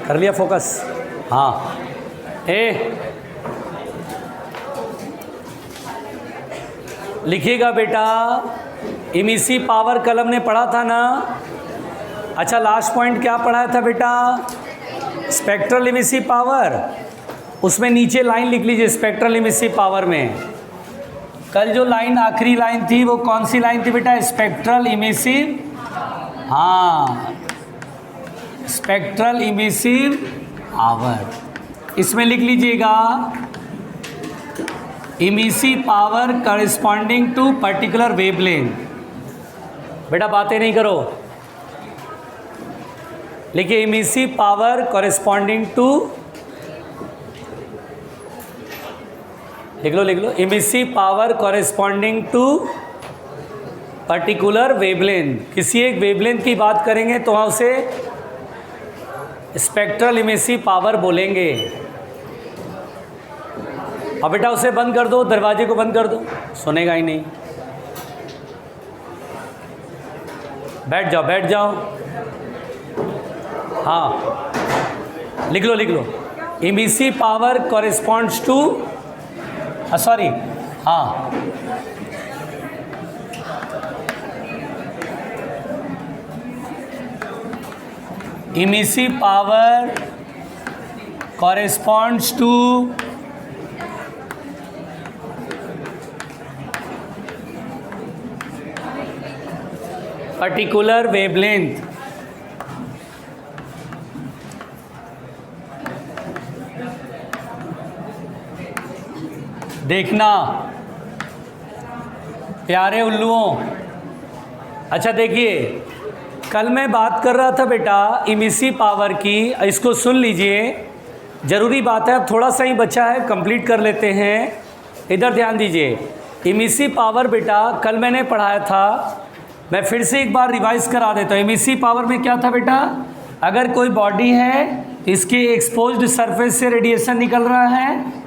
कर लिया फोकस? हाँ। ए लिखिएगा बेटा, इमिसिव पावर कल हमने पढ़ा था ना। अच्छा, लास्ट पॉइंट क्या पढ़ाया था बेटा? Spectral emissive power. उसमें नीचे लाइन लिख लीजिए स्पेक्ट्रल इमिसिव पावर में। कल जो लाइन आखिरी लाइन थी वो कौन सी लाइन थी बेटा? स्पेक्ट्रल इमिसिव, हाँ, स्पेक्ट्रल इमिसिव पावर। इसमें लिख लीजिएगा emissive power corresponding to particular wavelength. बेटा बातें नहीं करो, लिखिए इमिसिव पावर करस्पॉन्डिंग टू, लिख लो emissive power corresponding to particular wavelength. किसी एक वेवलेंथ की बात करेंगे तो वहाँ उसे स्पेक्ट्रल इमिसिव पावर बोलेंगे। अब बेटा उसे बंद कर दो, दरवाजे को बंद कर दो, सुनेगा ही नहीं। बैठ जाओ। हाँ, लिख लो emissive power corresponds to, sorry, हाँ, emissive power corresponds to particular wavelength. देखना प्यारे उल्लुओं, अच्छा देखिए, कल मैं बात कर रहा था बेटा इमिसिव पावर की, इसको सुन लीजिए, ज़रूरी बात है। अब थोड़ा सा ही बचा है, कंप्लीट कर लेते हैं। इधर ध्यान दीजिए। इमिसिव पावर बेटा कल मैंने पढ़ाया था, मैं फिर से एक बार रिवाइज करा देता हूँ। इमिसिव पावर में क्या था बेटा? अगर कोई बॉडी है, इसके एक्सपोज्ड सरफेस से रेडिएशन निकल रहा है,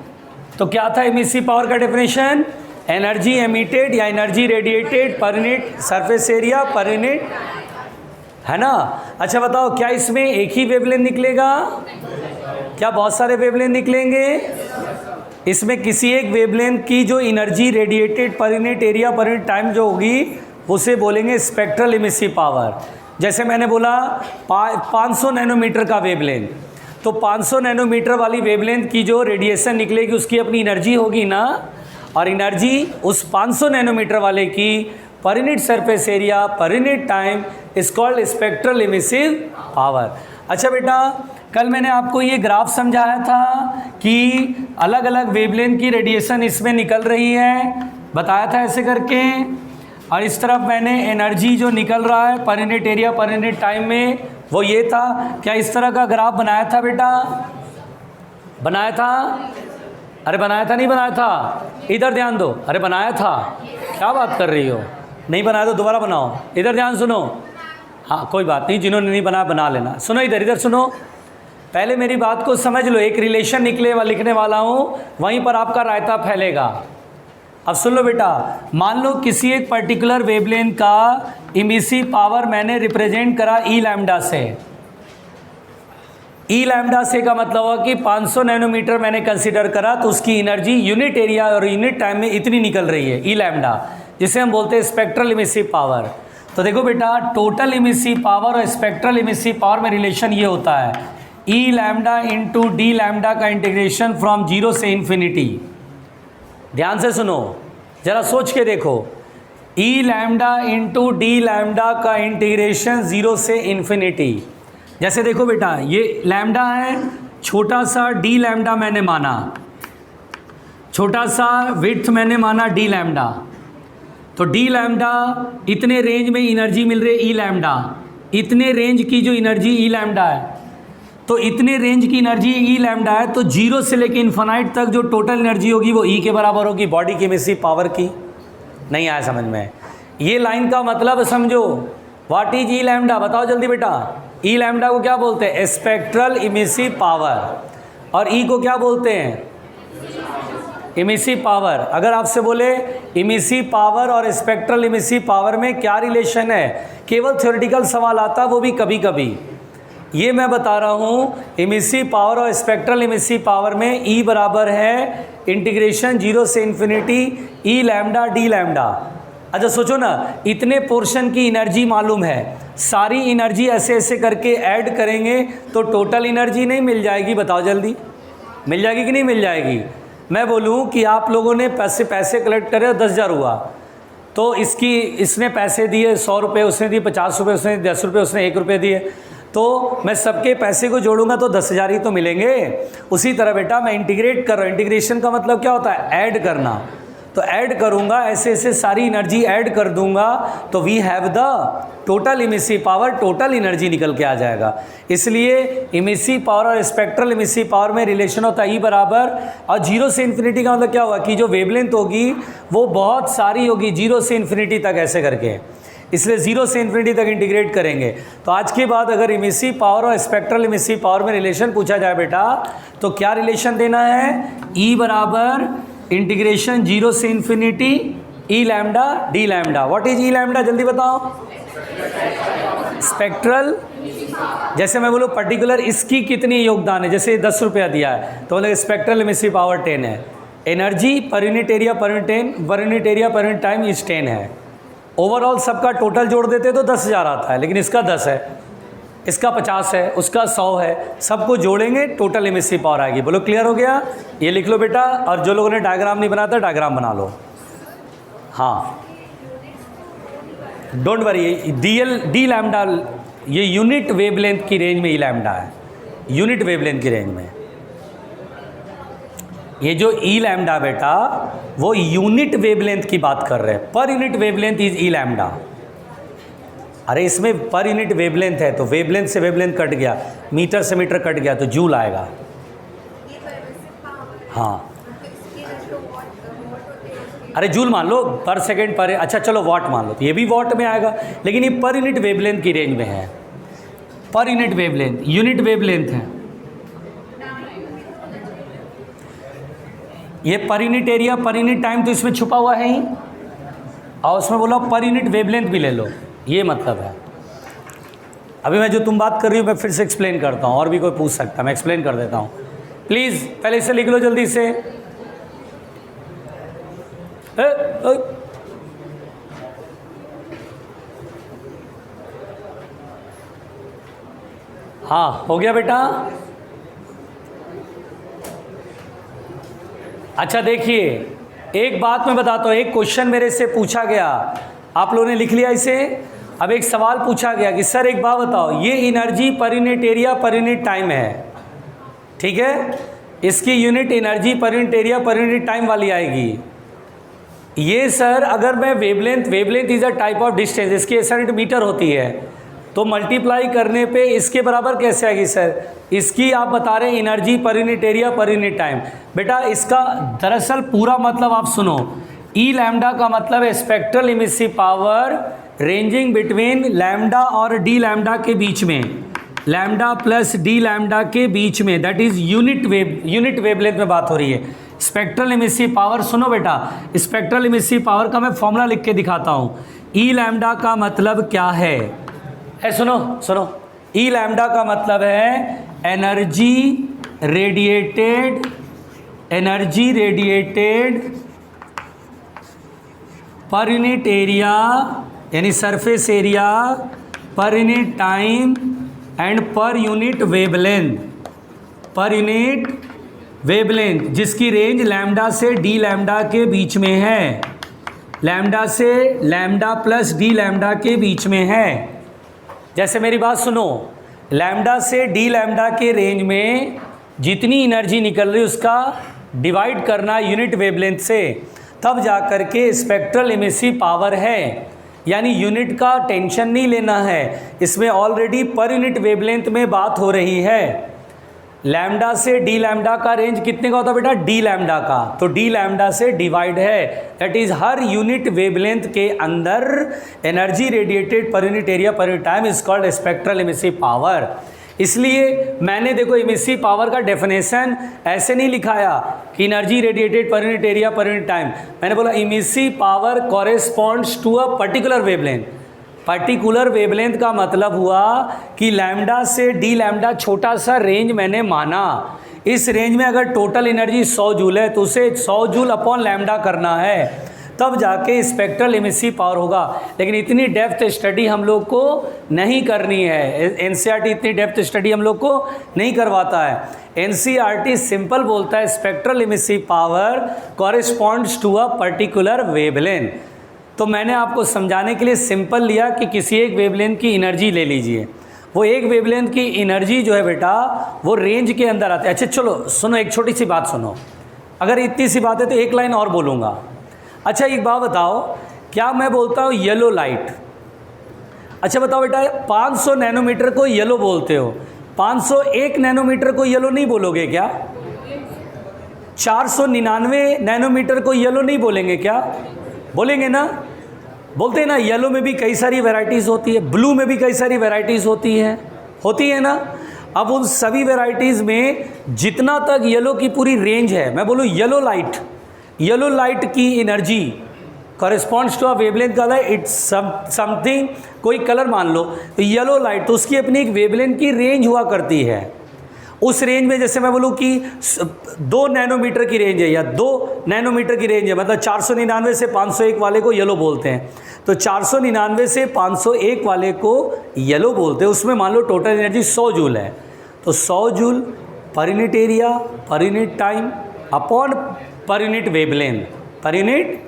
तो क्या था इमिसिव पावर का डेफिनेशन? एनर्जी एमिटेड या energy radiated per unit surface area per unit, है ना। अच्छा बताओ, क्या इसमें एक ही वेवलेंथ निकलेगा? क्या बहुत सारे वेवलेंथ निकलेंगे? इसमें किसी एक वेवलेंथ की जो energy radiated per unit area per unit time जो होगी उसे बोलेंगे स्पेक्ट्रल इमिसिव पावर। जैसे मैंने बोला 500 नैनोमीटर का वेवलेंथ, तो 500 नैनोमीटर वाली वेवलेंथ की जो रेडिएशन निकलेगी उसकी अपनी एनर्जी होगी ना, और एनर्जी उस 500 नैनोमीटर वाले की पर unit surface area per unit time is called spectral emissive power. अच्छा बेटा, कल मैंने आपको ये ग्राफ समझाया था कि अलग अलग वेवलेंथ की रेडिएशन इसमें निकल रही है, बताया था ऐसे करके, और इस तरफ मैंने एनर्जी जो निकल रहा है पर unit area per unit time में, वो ये था। क्या इस तरह का ग्राफ बनाया था बेटा? बनाया था? अरे बनाया था, नहीं बनाया था? इधर ध्यान दो। अरे बनाया था, क्या बात कर रही हो? नहीं बनाया तो दोबारा बनाओ। इधर ध्यान सुनो, हाँ कोई बात नहीं, जिन्होंने नहीं बनाया बना लेना। सुनो इधर सुनो, पहले मेरी बात को समझ लो। एक रिलेशन लिखने वाला हूँ, वहीं पर आपका रायता फैलेगा। अब सुन लो बेटा, मान लो किसी एक पर्टिकुलर वेवलेंथ का इमिसिव पावर मैंने रिप्रेजेंट करा ई लैम्डा से। ई लैम्डा से का मतलब हुआ कि 500 नैनोमीटर मैंने कंसीडर करा, तो उसकी एनर्जी यूनिट एरिया और यूनिट टाइम में इतनी निकल रही है, ई लैम्डा, जिसे हम बोलते हैं स्पेक्ट्रल इमिसिव पावर। तो देखो बेटा, टोटल इमिसिव पावर और स्पेक्ट्रल इमिसिव पावर में रिलेशन ये होता है, ई लैम्डा इंटू डी लैम्डा का इंटीग्रेशन फ्रॉम 0 से इन्फिनिटी। ध्यान से सुनो, जरा सोच के देखो, ई लैम्डा इंटू डी लैम्डा का इंटीग्रेशन 0 से इन्फिनिटी। जैसे देखो बेटा, ये लैम्डा है, छोटा सा डी लैम्डा मैंने माना, छोटा सा विड्थ मैंने माना डी लैम्डा, तो डी लैम्डा इतने रेंज में एनर्जी मिल रही है, ई लैम्डा इतने रेंज की जो एनर्जी ई लैम्डा है, तो इतने रेंज की एनर्जी ई लैम्डा है, तो 0 से लेकर इन्फिनाइट तक जो टोटल एनर्जी होगी वो ई के बराबर होगी बॉडी की इमिसिव पावर की। नहीं आया समझ में? ये लाइन का मतलब समझो। What is E lambda? बताओ जल्दी बेटा। ई लैम्डा को क्या बोलते हैं? Spectral emissive power. और ई को क्या बोलते हैं? Emissive power. अगर आपसे बोले इमिसिव पावर और स्पेक्ट्रल इमिसिव पावर में क्या रिलेशन है, केवल थ्योरेटिकल सवाल आता, वो भी कभी कभी। ये मैं बता रहा हूँ इमिसिव पावर और स्पेक्ट्रल इमिसिव पावर में E बराबर है इंटीग्रेशन 0 से infinity E lambda D lambda. अच्छा सोचो ना, इतने पोर्शन की एनर्जी मालूम है, सारी एनर्जी ऐसे ऐसे करके ऐड करेंगे तो टोटल एनर्जी नहीं मिल जाएगी? बताओ जल्दी, मिल जाएगी कि नहीं मिल जाएगी? मैं बोलूँ कि आप लोगों ने पैसे कलेक्ट करे 10,000 हुआ, तो इसने पैसे दिए 100 रुपये, उसने दिए 50 रुपये, उसने 10 रुपये, उसने 1 रुपये दिए, तो मैं सबके पैसे को जोड़ूंगा तो 10,000 ही तो मिलेंगे। उसी तरह बेटा मैं इंटीग्रेट कर रहा हूँ, इंटीग्रेशन का मतलब क्या होता है? ऐड करना। तो ऐड करूंगा, ऐसे ऐसे सारी एनर्जी ऐड कर दूंगा तो we have the total emissive power, total energy निकल के आ जाएगा। इसलिए इमिसिव पावर और स्पेक्ट्रल इमिसिव पावर में रिलेशन होता है E बराबर, और 0 से इन्फिनिटी का मतलब क्या हुआ कि जो वेवलेंथ होगी वो बहुत सारी होगी, 0 से इन्फिनिटी तक ऐसे करके, इसलिए 0 से इन्फिनिटी तक इंटीग्रेट करेंगे। तो आज के बाद अगर इमिसिव पावर और स्पेक्ट्रल इमिसिव पावर में रिलेशन पूछा जाए बेटा, तो क्या रिलेशन देना है? E बराबर इंटीग्रेशन 0 से infinity E lambda D lambda. What is E lambda, जल्दी बताओ? स्पेक्ट्रल, जैसे मैं बोलूँ पर्टिकुलर इसकी कितनी योगदान है, जैसे 10 रुपया दिया है तो मतलब स्पेक्ट्रल इमिसिव पावर 10 है, एनर्जी पर unit area per unit area per unit time is 10 है। ओवरऑल सबका टोटल जोड़ देते तो 10,000 आता है, लेकिन इसका 10 है, इसका 50 है, उसका 100 है, सबको जोड़ेंगे टोटल इमिसिव पावर आएगी। बोलो क्लियर हो गया? ये लिख लो बेटा, और जो लोगों ने डायग्राम नहीं बनाता डायग्राम बना लो। हाँ डोंट वरी, डी लैम्डा ये यूनिट वेवलेंथ की रेंज में E लैम्डा है, यूनिट वेवलेंथ की रेंज में। ये जो E लैम्डा बेटा वो यूनिट वेवलेंथ की बात कर रहे हैं, पर unit wavelength is E lambda. अरे इसमें पर यूनिट वेवलेंथ है तो वेवलेंथ से वेवलेंथ कट गया, मीटर से मीटर कट गया तो जूल आएगा। हाँ अरे जूल मान लो, पर सेकेंड पर, अच्छा चलो वॉट मान लो, तो ये भी वॉट में आएगा, लेकिन ये पर यूनिट वेवलेंथ की रेंज में है। पर यूनिट वेवलेंथ, यूनिट वेवलेंथ है ये, पर unit area per unit time तो इसमें छुपा हुआ है ही, और उसमें बोला पर यूनिट वेवलेंथ भी ले लो, ये मतलब है। अभी मैं जो तुम बात कर रही हो मैं फिर से एक्सप्लेन करता हूँ, और भी कोई पूछ सकता है, मैं एक्सप्लेन कर देता हूँ। प्लीज़ पहले इसे लिख लो जल्दी से। हाँ हो गया बेटा। अच्छा देखिए एक बात मैं बताता हूँ, एक क्वेश्चन मेरे से पूछा गया, आप लोगों ने लिख लिया इसे। अब एक सवाल पूछा गया कि सर एक बात बताओ, ये एनर्जी पर unit area per unit time है, ठीक है, इसकी यूनिट एनर्जी पर unit area per unit time वाली आएगी। ये सर अगर मैं wavelength is a type of distance, इसकी यूनिट मीटर होती है, तो मल्टीप्लाई करने पे इसके बराबर कैसे आएगी सर? इसकी आप बता रहे हैं एनर्जी पर unit area per unit time. बेटा इसका दरअसल पूरा मतलब आप सुनो, E लैम्डा का मतलब है spectral emissive power ranging between lambda और डी लैम्डा के बीच में, लैम्डा प्लस डी लैम्डा के बीच में, दैट इज यूनिट वेवलेंथ में बात हो रही है। स्पेक्ट्रल इमिसिव पावर, सुनो बेटा, स्पेक्ट्रल इमिसिव पावर का मैं फॉर्मूला लिख के दिखाता हूँ। E लैम्डा का मतलब क्या है? सुनो E लैम्डा का मतलब है energy radiated per unit area, यानी surface area per unit time and per unit wavelength, जिसकी रेंज लैम्डा से डी लैम्डा के बीच में है, लैम्डा से लैम्डा प्लस डी लैम्डा के बीच में है। जैसे मेरी बात सुनो, लैम्डा से डी लैम्डा के रेंज में जितनी एनर्जी निकल रही है उसका डिवाइड करना यूनिट वेवलेंथ से, तब जा कर के स्पेक्ट्रल इमिसिव पावर है। यानी यूनिट का टेंशन नहीं लेना है, इसमें ऑलरेडी पर यूनिट वेवलेंथ में बात हो रही है। लैम्डा से डी लैम्डा का रेंज कितने का होता है बेटा? डी लैम्डा का, तो डी लैम्डा से डिवाइड है, that is her unit wavelength के अंदर energy radiated per unit area per unit time is called spectral emissive power. इसलिए मैंने देखो इमिसिव पावर का डेफिनेशन ऐसे नहीं लिखाया कि energy radiated per unit area per unit time, मैंने बोला emissive power corresponds to a particular wavelength. Particular wavelength का मतलब हुआ कि लैम्डा से डी लैम्डा छोटा सा रेंज मैंने माना। इस रेंज में अगर टोटल एनर्जी 100 जूल है तो उसे 100 जूल अपॉन लैम्डा करना है, तब जाके स्पेक्ट्रल इमिसिव पावर होगा। लेकिन इतनी डेप्थ स्टडी हम लोग को नहीं करनी है, एनसीईआरटी इतनी डेप्थ स्टडी हम लोग को नहीं करवाता है। एनसीईआरटी सिंपल बोलता है spectral emissive power corresponds to a particular wavelength. तो मैंने आपको समझाने के लिए सिंपल लिया कि किसी एक वेवलेंथ की एनर्जी ले लीजिए, वो एक वेवलेंथ की एनर्जी जो है बेटा वो रेंज के अंदर आती है। अच्छा चलो सुनो, एक छोटी सी बात सुनो, अगर इतनी सी बात है तो एक लाइन और बोलूँगा। अच्छा एक बात बताओ, क्या मैं बोलता हूँ येलो लाइट, अच्छा बताओ बेटा 500 नैनोमीटर को येलो बोलते हो, 501 नैनोमीटर को येलो नहीं बोलोगे क्या? 499 नैनोमीटर को येलो नहीं बोलेंगे क्या? बोलेंगे ना, बोलते हैं ना। येलो में भी कई सारी वैरायटीज़ होती है, ब्लू में भी कई सारी वैरायटीज़ होती है ना। अब उन सभी वैरायटीज़ में जितना तक येलो की पूरी रेंज है, मैं बोलूँ येलो लाइट की energy corresponds to a wavelength का इट्स समथिंग, कोई कलर मान लो तो येलो लाइट, तो उसकी अपनी एक वेवलेंथ की रेंज हुआ करती है। उस रेंज में जैसे मैं बोलूँ कि 2 नैनोमीटर की रेंज है या 2 नैनोमीटर की रेंज है, मतलब 499 से 501 वाले को येलो बोलते हैं, तो 499 से 501 वाले को येलो बोलते हैं। उसमें मान लो टोटल एनर्जी 100 जूल है, तो 100 जूल पर unit area per unit time upon पर यूनिट वेवलेंथ, पर यूनिट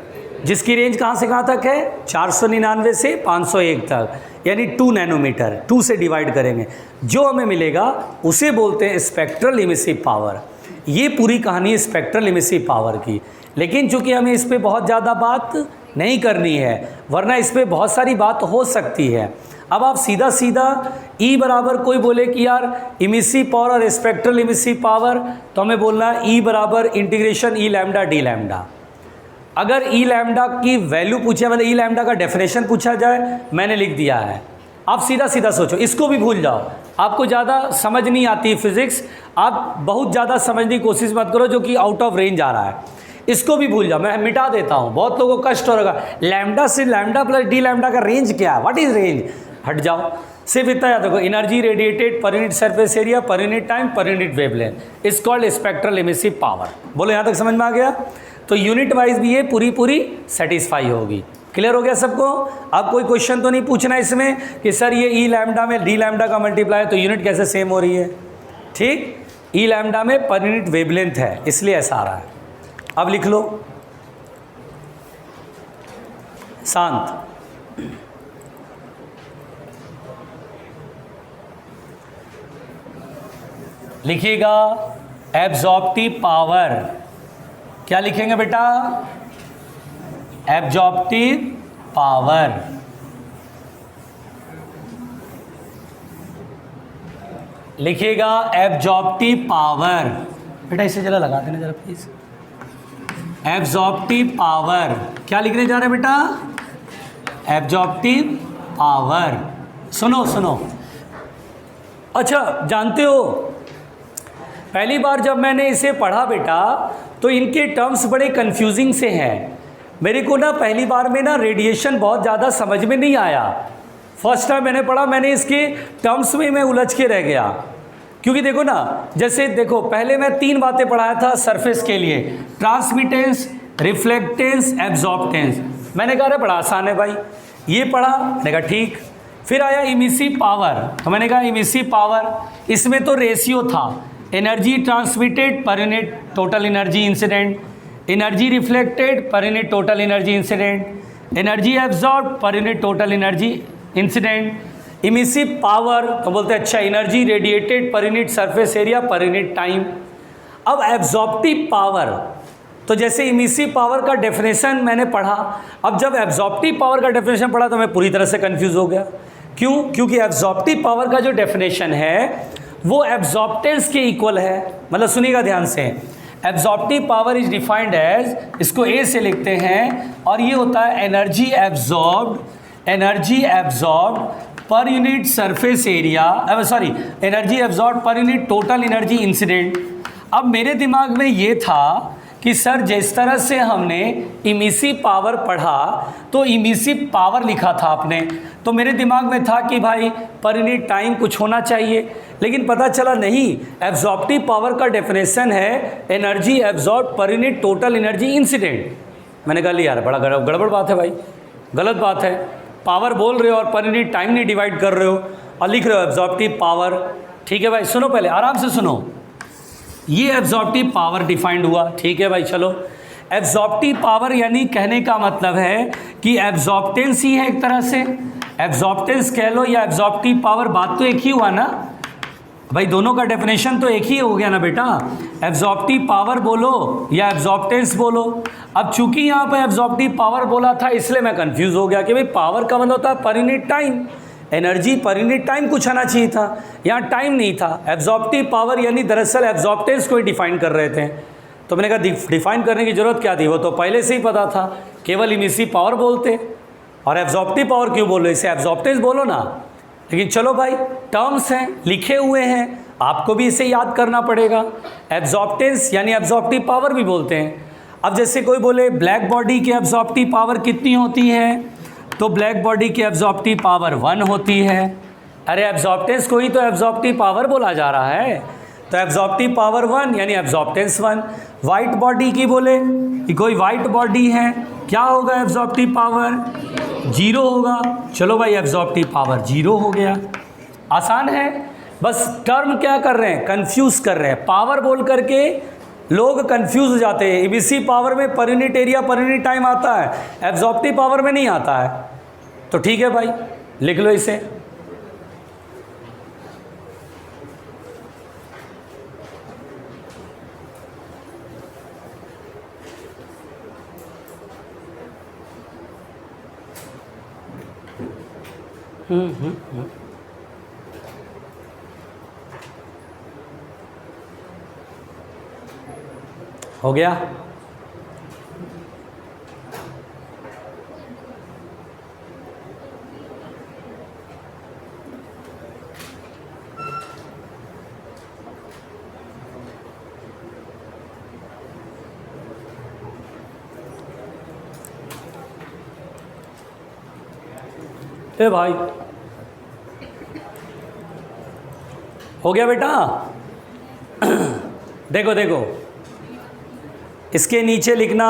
जिसकी रेंज कहाँ से कहाँ तक है, 499 से 501 तक, यानी 2 नैनोमीटर, 2 से डिवाइड करेंगे, जो हमें मिलेगा उसे बोलते हैं स्पेक्ट्रल इमिसिव पावर। ये पूरी कहानी है स्पेक्ट्रल इमिसिव पावर की। लेकिन चूंकि हमें इस पे बहुत ज़्यादा बात नहीं करनी है, वरना इस पे बहुत सारी बात हो सकती है। अब आप सीधा सीधा E बराबर कोई बोले कि यार इमिसिव पावर और स्पेक्ट्रल इमिसिव पावर, तो हमें बोलना है E बराबर integration E lambda D lambda. अगर ई लैम्डा की वैल्यू पूछे, मतलब ई लैम्डा का डेफिनेशन पूछा जाए, मैंने लिख दिया है। आप सीधा सीधा सोचो, इसको भी भूल जाओ, आपको ज़्यादा समझ नहीं आती फिजिक्स, आप बहुत ज़्यादा समझने की कोशिश मत करो जो कि आउट ऑफ रेंज आ रहा है, इसको भी भूल जाओ, मैं मिटा देता हूँ। बहुत लोगों को कष्ट हो रहा है, लैम्डा से लैम्डा प्लस डी लैम्डा का रेंज क्या है, व्हाट इज रेंज, हट जाओ। सिर्फ इतना याद रखो, energy radiated per unit surface area per unit time पर unit wavelength is called spectral emissive power. बोलो यहाँ तक समझ में आ गया? तो यूनिट वाइज भी ये पूरी सेटिस्फाई होगी। क्लियर हो गया सबको? अब कोई क्वेश्चन तो नहीं पूछना इसमें कि सर ये ई लैम्डा में डी लैम्डा का मल्टीप्लाई है तो यूनिट कैसे सेम हो रही है? ठीक, ई लैम्डा में पर यूनिट वेवलेंथ है इसलिए ऐसा आ रहा है। अब लिख लो शांत, लिखिएगा एब्जॉर्प्टिव पावर। क्या लिखेंगे बेटा? Absorptive power. लिखिएगा एब्जॉर्प्टिव पावर। बेटा इसे जरा लगा देना जरा प्लीज। एब्जॉर्प्टिव पावर क्या लिखने जा रहे हैं बेटा? Absorptive power. सुनो, अच्छा जानते हो पहली बार जब मैंने इसे पढ़ा बेटा तो इनके टर्म्स बड़े कंफ्यूजिंग से हैं। मेरे को ना पहली बार में ना रेडिएशन बहुत ज़्यादा समझ में नहीं आया। फर्स्ट टाइम मैंने पढ़ा, मैंने इसके टर्म्स में मैं उलझ के रह गया। क्योंकि देखो ना, जैसे देखो पहले मैं 3 बातें पढ़ाया था सरफेस के लिए, ट्रांसमिटेंस, रिफ्लेक्टेंस, एब्जॉर्प्टेंस। मैंने कहा अरे बड़ा आसान है भाई, ये पढ़ा, मैंने कहा ठीक। फिर आया इमिसिव पावर, तो मैंने कहा इमिसिव पावर, इसमें तो रेशियो था, एनर्जी ट्रांसमिटेड पर unit total energy incident, energy reflected पर unit total energy incident, energy absorb per unit total energy incident. Emissive power तो बोलते हैं अच्छा energy radiated per unit surface area per unit time. अब absorptive power, तो जैसे emissive power का definition मैंने पढ़ा, अब जब एब्जॉर्प्टिव पावर का डेफिनेशन पढ़ा तो मैं पूरी तरह से कंफ्यूज हो गया। क्यों? क्योंकि एब्जॉर्प्टिव पावर का जो डेफिनेशन है वो एब्जॉर्प्टेंस के इक्वल है। मतलब सुनिएगा ध्यान से, absorptive power is defined as, इसको ए से लिखते हैं, और ये होता है energy absorb per unit surface area, energy absorb per unit total energy incident. अब मेरे दिमाग में ये था कि सर जिस तरह से हमने इमिसिव पावर पढ़ा तो इमिसिव पावर लिखा था आपने, तो मेरे दिमाग में था कि भाई पर यूनिट टाइम कुछ होना चाहिए, लेकिन पता चला नहीं, एब्जॉर्प्टिव पावर का डेफिनेशन है energy absorb per unit total energy incident. मैंने कहा यार बड़ा गड़बड़ बात है भाई, गलत बात है, पावर बोल रहे हो और पर यूनिट टाइम नहीं डिवाइड कर रहे हो और लिख रहे हो एब्जॉर्प्टिव पावर। ठीक है भाई, सुनो पहले आराम से सुनो, ये एब्जॉर्प्टिव पावर डिफाइंड हुआ। ठीक है भाई, चलो एब्जॉर्प्टिव पावर यानी कहने का मतलब है कि एब्जॉर्प्टेंस ही है एक तरह से, एब्जॉर्प्टेंस कह लो या एब्जॉर्प्टिव पावर, बात तो एक ही हुआ ना भाई, दोनों का डेफिनेशन तो एक ही हो गया ना बेटा, एब्जॉर्प्टिव पावर बोलो या एब्जॉर्प्टेंस बोलो। अब चूंकि यहाँ पर एब्जॉर्प्टिव पावर बोला था इसलिए मैं कंफ्यूज हो गया कि भाई पावर का मतलब होता है पर यूनिट टाइम, एनर्जी पर यूनिट टाइम कुछ आना चाहिए था, यहाँ टाइम नहीं था। एब्जॉर्प्टिव पावर यानी दरअसल एब्जॉर्प्टेंस को ही डिफाइन कर रहे थे, तो मैंने कहा डिफाइन करने की ज़रूरत क्या थी, वो तो पहले से ही पता था, केवल इमिसिव पावर बोलते और एब्जॉर्प्टिव पावर क्यों बोलो, इसे एब्जॉर्प्टेंस बोलो ना। लेकिन चलो भाई, टर्म्स हैं, लिखे हुए हैं, आपको भी इसे याद करना पड़ेगा। एब्जॉर्प्टेंस यानी एब्जॉर्प्टिव पावर भी बोलते हैं। अब जैसे कोई बोले ब्लैक बॉडी की एब्जॉर्प्टिव पावर कितनी होती है, तो ब्लैक बॉडी की एब्जॉर्प्टिव पावर 1 होती है। अरे एब्जॉर्प्टेंस को ही तो एब्जॉर्प्टिव पावर बोला जा रहा है, तो एब्जॉर्प्टिव पावर 1 यानी एब्जॉर्प्टेंस 1। वाइट बॉडी की बोले कि कोई वाइट बॉडी है, क्या होगा एब्जॉर्प्टिव पावर 0 होगा। चलो भाई एब्जॉर्प्टिव पावर 0 हो गया, आसान है। बस टर्म क्या कर रहे हैं, कंफ्यूज कर रहे हैं, पावर बोल करके लोग कंफ्यूज हो जाते हैं। इमिसिव पावर में पर unit area per unit time आता है, एब्जॉर्प्टिव पावर में नहीं आता है। तो ठीक है भाई, लिख लो इसे। हो गया। ए भाई हो गया बेटा। देखो देखो, इसके नीचे लिखना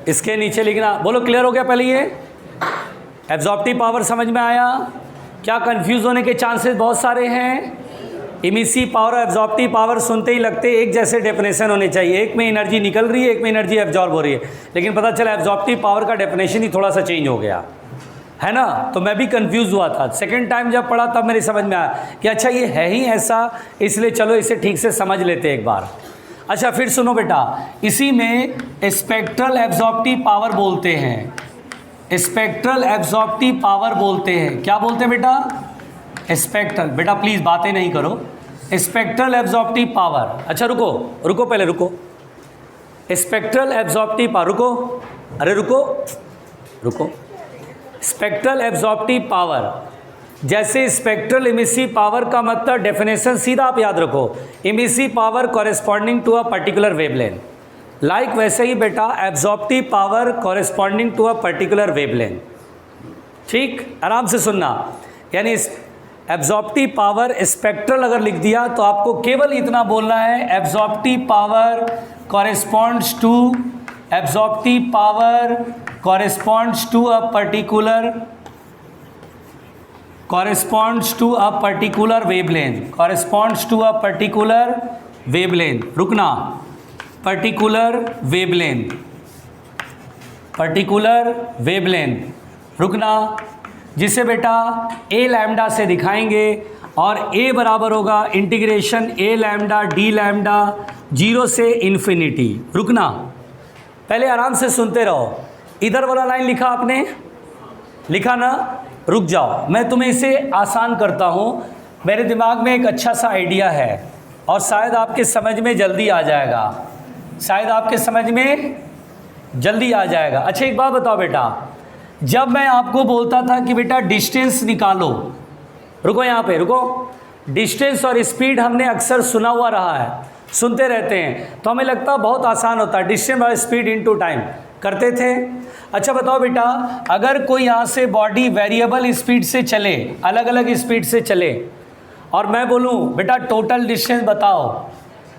इसके नीचे लिखना, बोलो क्लियर हो गया पहले ये एब्जॉर्प्टिव पावर समझ में आया? क्या कंफ्यूज होने के चांसेस बहुत सारे हैं। इमिसिव पावर और एब्जॉर्प्टिव पावर सुनते ही लगते एक जैसे डेफिनेशन होने चाहिए, एक में एनर्जी निकल रही है, एक में एनर्जी एब्जॉर्ब हो रही है, लेकिन पता चला एब्जॉर्प्टिव पावर का डेफिनेशन ही थोड़ा सा चेंज हो गया है ना। तो मैं भी कंफ्यूज हुआ था, सेकंड टाइम जब पढ़ा तब मेरी समझ में आया कि अच्छा ये है ही ऐसा, इसलिए चलो इसे ठीक से समझ लेते एक बार। अच्छा फिर सुनो बेटा, इसी में स्पेक्ट्रल एब्जॉर्प्टिव पावर बोलते हैं, स्पेक्ट्रल एब्जॉर्प्टिव पावर बोलते हैं। क्या बोलते हैं बेटा? स्पेक्ट्रल। बेटा प्लीज़ बातें नहीं करो, स्पेक्ट्रल एब्जॉर्प्टिव पावर। अच्छा रुको रुको, पहले रुको, स्पेक्ट्रल एब्जॉर्प्टिव पावर, रुको, अरे रुको रुको। स्पेक्ट्रल एब्जॉर्प्टिव पावर, जैसे स्पेक्ट्रल इमिसिव पावर का मतलब डेफिनेशन सीधा आप याद रखो, emissive power corresponding to a particular wavelength, like वैसे ही बेटा absorptive power corresponding to a particular wavelength. ठीक, आराम से सुनना, यानी एब्जॉर्प्टिव पावर स्पेक्ट्रल अगर लिख दिया तो आपको केवल इतना बोलना है, absorptive power corresponds to, absorptive power corresponds to a particular wavelength, corresponds to a particular wavelength, रुकना, particular wavelength, रुकना, जिसे बेटा a लैम्डा से दिखाएंगे और a बराबर होगा integration a lambda d lambda 0 से इन्फिनिटी। रुकना, पहले आराम से सुनते रहो। इधर वाला लाइन लिखा आपने, लिखा ना? रुक जाओ, मैं तुम्हें इसे आसान करता हूँ। मेरे दिमाग में एक अच्छा सा आइडिया है और शायद आपके समझ में जल्दी आ जाएगा, शायद आपके समझ में जल्दी आ जाएगा। अच्छा एक बात बताओ बेटा, जब मैं आपको बोलता था कि बेटा डिस्टेंस निकालो, रुको यहाँ पे रुको। डिस्टेंस और स्पीड हमने अक्सर सुना हुआ रहा है, सुनते रहते हैं, तो हमें लगता है बहुत आसान होता है, डिस्टेंस और स्पीड इनटू टाइम करते थे। अच्छा बताओ बेटा, अगर कोई यहाँ से बॉडी वेरिएबल स्पीड से चले, अलग अलग स्पीड से चले, और मैं बोलूँ बेटा टोटल डिस्टेंस बताओ,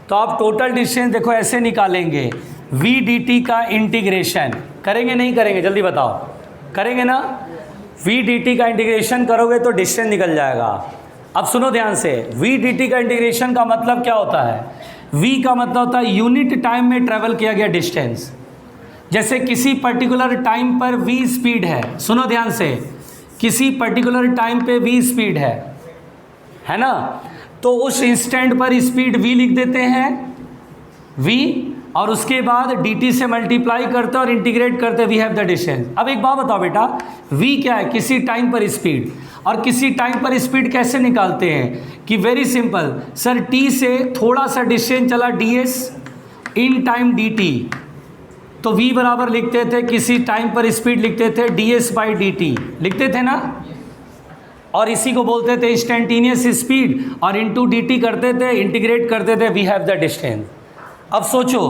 तो आप टोटल डिस्टेंस देखो ऐसे निकालेंगे, वी डी टी का इंटीग्रेशन करेंगे नहीं करेंगे, जल्दी बताओ, करेंगे ना? वी डी टी का इंटीग्रेशन करोगे तो डिस्टेंस निकल जाएगा। अब सुनो ध्यान से, वी डी टी का इंटीग्रेशन का मतलब क्या होता है? वी का मतलब होता है यूनिट टाइम में ट्रेवल किया गया डिस्टेंस। जैसे किसी पर्टिकुलर टाइम पर वी स्पीड है, सुनो ध्यान से, किसी पर्टिकुलर टाइम पे वी स्पीड है ना, तो उस इंस्टेंट पर स्पीड वी लिख देते हैं, वी, और उसके बाद dt से मल्टीप्लाई करते और इंटीग्रेट करते, वी हैव द डिस्टेंस। अब एक बात बताओ बेटा, v क्या है? किसी टाइम पर स्पीड। और किसी टाइम पर स्पीड कैसे निकालते हैं? कि वेरी सिंपल सर, t से थोड़ा सा डिस्टेंस चला ds इन टाइम dt, तो v बराबर लिखते थे, किसी टाइम पर स्पीड लिखते थे ds बाई dt, लिखते थे ना, और इसी को बोलते थे इंस्टेंटेनियस स्पीड, और इनटू dt करते थे, इंटीग्रेट करते थे, वी हैव द डिस्टेंस। अब सोचो,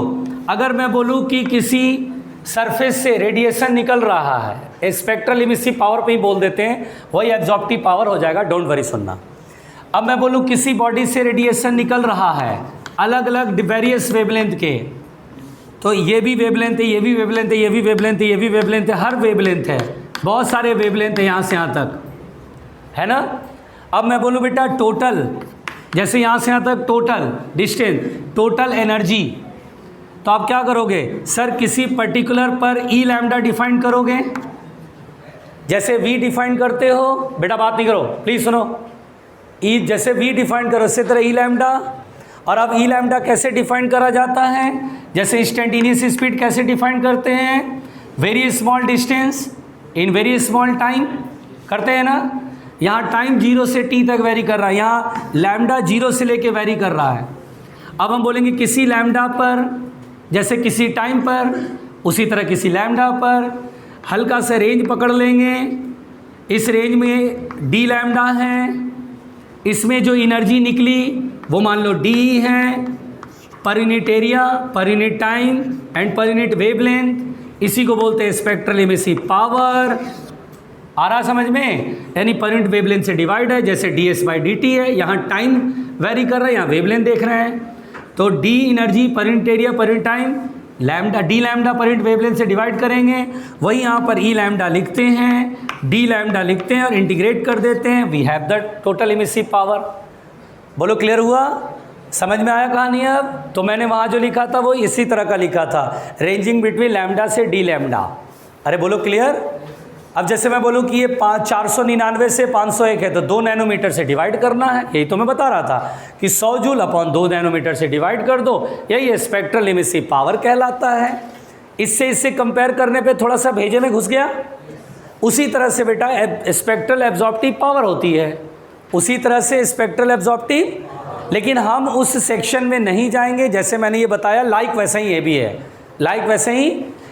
अगर मैं बोलूं कि किसी सरफेस से रेडिएशन निकल रहा है, स्पेक्ट्रल इमिसिव पावर पे ही बोल देते हैं, वही एब्जॉर्प्टिव पावर हो जाएगा, डोंट वरी सुनना। अब मैं बोलूं किसी बॉडी से रेडिएशन निकल रहा है अलग अलग वेरियस वेवलेंथ के, तो ये भी वेवलेंथ है, ये भी वेवलेंथ है, ये भी वेवलेंथ है, ये भी वेवलेंथ है, हर वेवलेंथ है, बहुत सारे वेवलेंथ है यहाँ से यहाँ तक, है ना। अब मैं बोलूँ बेटा टोटल, जैसे यहाँ से यहाँ तक टोटल डिस्टेंस, टोटल एनर्जी, तो आप क्या करोगे सर? किसी पर्टिकुलर पर ई लैम्डा डिफाइन करोगे, जैसे वी डिफाइन करते हो, बेटा बात नहीं करो प्लीज़ सुनो, ई जैसे वी डिफाइन करो इसी तरह ई लैम्डा। और अब ई लैम्डा कैसे डिफाइन करा जाता है? जैसे इंस्टेंटेनियस स्पीड कैसे डिफाइन करते हैं? Very small distance in very small time करते हैं ना। यहाँ टाइम 0 से t तक वेरी कर रहा है, यहाँ लैम्डा 0 से लेके वेरी कर रहा है। अब हम बोलेंगे किसी लैम्डा पर, जैसे किसी टाइम पर, उसी तरह किसी लैम्डा पर हल्का सा रेंज पकड़ लेंगे, इस रेंज में d लैम्डा है, इसमें जो एनर्जी निकली वो मान लो d है, पर unit area, per unit time and per unit wavelength, इसी को बोलते हैं स्पेक्ट्रल इमिसिव पावर। आ रहा समझ में? यानी पर यूनिट वेवलेंथ से डिवाइड है, जैसे ds बाई dt है, यहाँ टाइम वेरी कर रहा है, यहाँ वेवलेंथ देख रहे हैं, तो d एनर्जी पर unit area per unit time, lambda d lambda पर यूनिट वेवलेंथ से डिवाइड करेंगे, वही यहाँ पर e लैम्डा लिखते हैं, d लैम्डा लिखते हैं और इंटीग्रेट कर देते हैं, we have the total emissive power. बोलो क्लियर हुआ? समझ में आया कहानी? अब तो मैंने वहाँ जो लिखा था वो इसी तरह का लिखा था, रेंजिंग बिटवीन लैम्डा से d लैम्डा। अरे बोलो क्लियर? अब जैसे मैं बोलूँ कि ये 499 से 501 है, तो 2 नैनोमीटर से डिवाइड करना है, यही तो मैं बता रहा था कि 100 जूल अपॉन 2 नैनोमीटर से डिवाइड कर दो, यही स्पेक्ट्रल इमिसिव पावर कहलाता है। इससे कंपेयर करने पे थोड़ा सा भेजे में घुस गया। उसी तरह से बेटा स्पेक्ट्रल एब्जॉर्प्टिव पावर होती है, उसी तरह से स्पेक्ट्रल एब्जॉर्प्टिव, लेकिन हम उस सेक्शन में नहीं जाएंगे, जैसे मैंने ये बताया लाइक वैसा ही ये भी है, लाइक वैसे ही,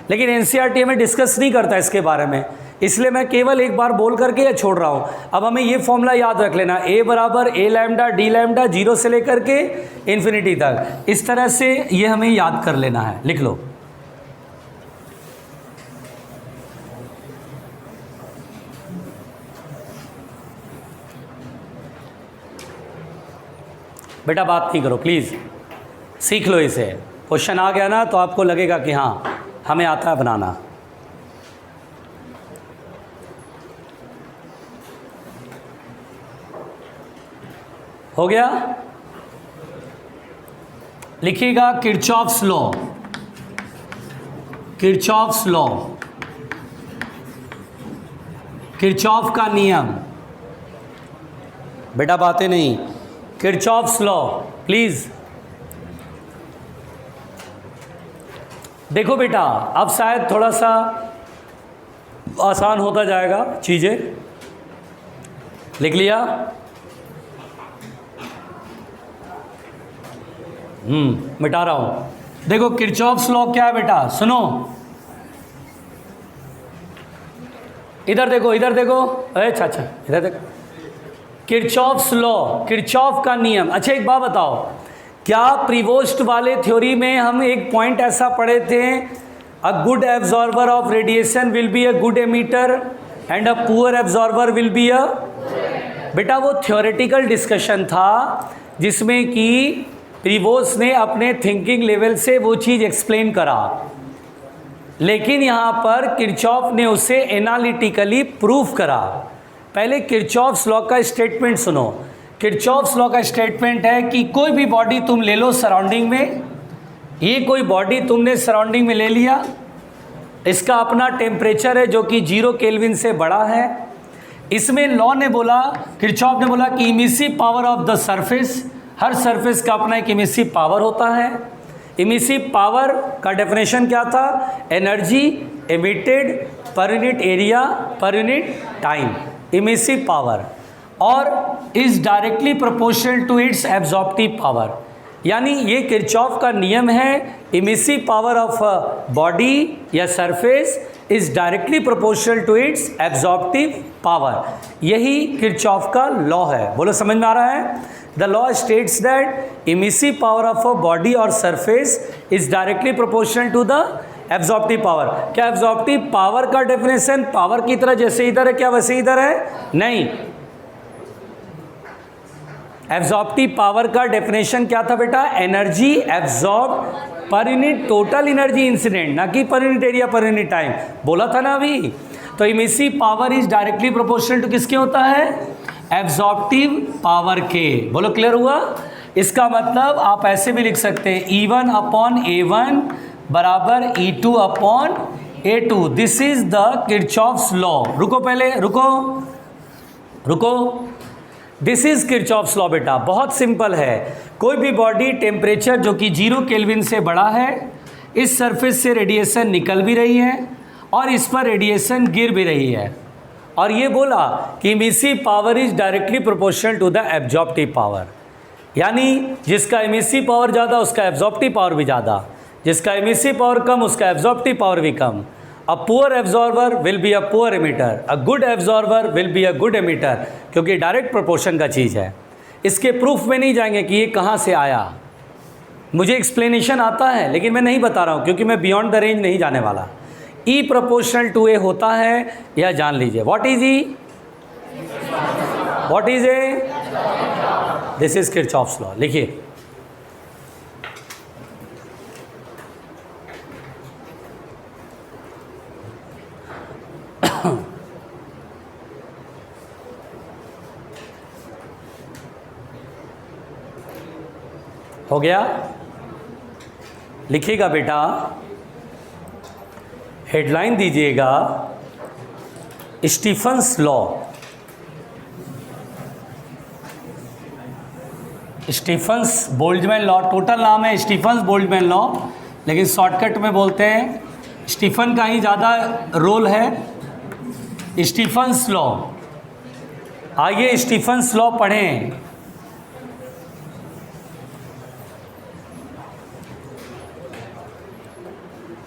लेकिन एनसीईआरटी में डिस्कस नहीं करता इसके बारे में, इसलिए मैं केवल एक बार बोल करके ये छोड़ रहा हूँ। अब हमें ये फॉर्मूला याद रख लेना, a बराबर a लैम्डा d लैम्डा 0 से लेकर के इन्फिनिटी तक, इस तरह से ये हमें याद कर लेना है, लिख लो। बेटा बात नहीं करो प्लीज़, सीख लो इसे। क्वेश्चन आ गया ना तो आपको लगेगा कि हाँ हमें आता है बनाना। हो गया? लिखिएगा Kirchhoff's law, Kirchhoff's law, Kirchhoff का नियम। बेटा बातें नहीं, किरचॉफ्स लॉ प्लीज। देखो बेटा अब शायद थोड़ा सा आसान होता जाएगा चीज़ें। लिख लिया? मिटा रहा हूँ। देखो किरचॉफ्स लॉ क्या है बेटा, सुनो इधर देखो, इधर देखो, अच्छा अच्छा इधर देखो। किरचॉफ्स लॉ, किरचॉफ का नियम। अच्छा एक बात बताओ, क्या प्रीवोस्ट वाले थ्योरी में हम एक पॉइंट ऐसा पढ़े थे, a good absorber of radiation will be a good emitter and a poor absorber will be a, बेटा वो थ्योरेटिकल डिस्कशन था जिसमें कि प्रीवोस्ट ने अपने थिंकिंग लेवल से वो चीज़ एक्सप्लेन करा, लेकिन यहाँ पर किरचॉफ ने उसे एनालिटिकली प्रूफ करा। पहले किरचॉफ्स लॉ का स्टेटमेंट सुनो। किरचॉफ्स लॉ का स्टेटमेंट है कि कोई भी बॉडी तुम ले लो सराउंडिंग में, ये कोई बॉडी तुमने सराउंडिंग में ले लिया, इसका अपना टेम्परेचर है जो कि 0 केल्विन से बड़ा है। इसमें लॉ ने बोला, किरचॉफ ने बोला कि emissive power of the surface, her surface का अपना एक इमिसिव पावर होता है। इमिसिव पावर का डेफिनेशन क्या था? Energy emitted per unit area per unit time, emissive power, और is directly proportional to its absorptive power. यानी ये किरचॉफ का नियम है, इमिसिव पावर ऑफ बॉडी या surface is directly proportional to its absorptive power. यही किरचॉफ का law है। बोलो समझ में आ रहा है? The law states that emissive power of a body और surface is directly proportional to the absorptive power. क्या एब्जॉर्प्टिव पावर का डेफिनेशन पावर की तरह जैसे इधर है क्या वैसे इधर है? नहीं। एब्जॉर्प्टिव पावर का डेफिनेशन क्या था बेटा? Energy absorb per unit total energy incident, ना कि per unit area per unit time. बोला था ना अभी। तो emissive power is directly proportional to किसके होता है? एब्जॉर्प्टिव पावर के। बोलो क्लियर हुआ? इसका मतलब आप ऐसे भी लिख सकते हैं E1 अपॉन A1 बराबर E2 upon A2। This is the Kirchhoff's law. रुको पहले, रुको। दिस इज किरचॉफ्स लॉ बेटा, बहुत सिंपल है। कोई भी बॉडी टेम्परेचर जो कि 0 केल्विन से बड़ा है, इस सरफेस से रेडिएशन निकल भी रही है और इस पर रेडिएशन गिर भी रही है, और ये बोला कि emissive power is directly proportional to the absorptive power. यानी जिसका इमिसिव पावर ज़्यादा उसका एब्जॉर्प्टिव पावर भी ज़्यादा, जिसका इमिसिव पावर कम उसका एब्जॉर्प्टिव पावर भी कम। A poor absorber will be a poor emitter, a good absorber will be a good emitter, क्योंकि डायरेक्ट प्रोपोर्शन का चीज़ है। इसके प्रूफ में नहीं जाएंगे कि ये कहाँ से आया, मुझे एक्सप्लेनेशन आता है लेकिन मैं नहीं बता रहा हूँ क्योंकि मैं बियॉन्ड द रेंज नहीं जाने वाला। ई प्रोपोर्शनल टू ए होता है, यह जान लीजिए। What is E? What is A? This is Kirchhoff's law. लिखिए, हो गया? लिखिएगा बेटा, हेडलाइन दीजिएगा Stefan's law. Stefan's Boltzmann law, total नाम है स्टीफन्स बोल्ट्जमैन लॉ, लेकिन शॉर्टकट में बोलते हैं, स्टीफन का ही ज़्यादा रोल है। स्टीफन्स लॉ, आइए स्टीफन्स लॉ पढ़ें।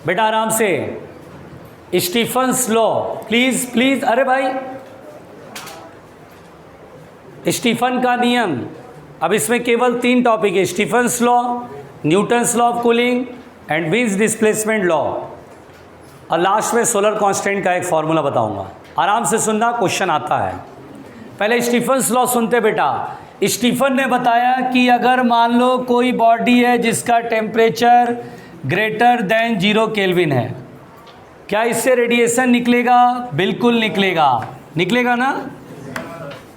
बेटा आराम से, स्टीफन्स लॉ प्लीज प्लीज। अरे भाई, स्टीफन का नियम। अब इसमें केवल 3 टॉपिक है, Stefan's law, Newton's law of cooling and Wien's displacement law, और लास्ट में सोलर कांस्टेंट का एक फॉर्मूला बताऊंगा। आराम से सुनना, क्वेश्चन आता है। पहले स्टीफन्स लॉ सुनते बेटा। स्टीफन ने बताया कि अगर मान लो कोई बॉडी है जिसका टेम्परेचर ग्रेटर देन 0 केल्विन है, क्या इससे रेडिएशन निकलेगा? बिल्कुल निकलेगा। निकलेगा ना?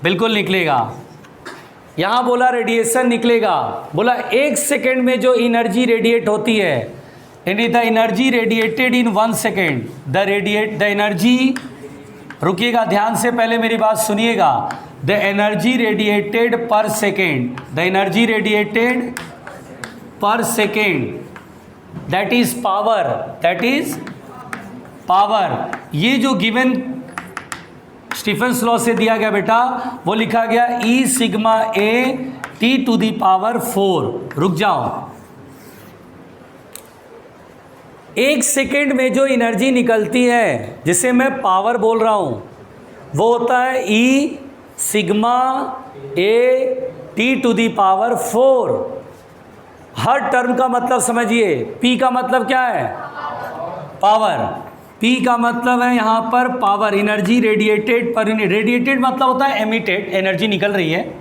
बिल्कुल निकलेगा। यहाँ बोला रेडिएशन निकलेगा, बोला 1 सेकेंड में जो एनर्जी रेडिएट होती है, यानी the energy radiated in 1 second, the energy, रुकिएगा ध्यान से, पहले मेरी बात सुनिएगा। The energy radiated per second, the energy radiated per second, that is power, that is power. ये जो गिवन स्टीफन्स लॉ से दिया गया बेटा, वो लिखा गया E sigma A T to the power 4। रुक जाओ, 1 सेकेंड में जो एनर्जी निकलती है जिसे मैं पावर बोल रहा हूँ, वो होता है E sigma A T to the power 4। हर टर्म का मतलब समझिए, P का मतलब क्या है? पावर। P का मतलब है यहाँ पर power, energy radiated per unit. Radiated मतलब होता है एमिटेड, एनर्जी निकल रही है।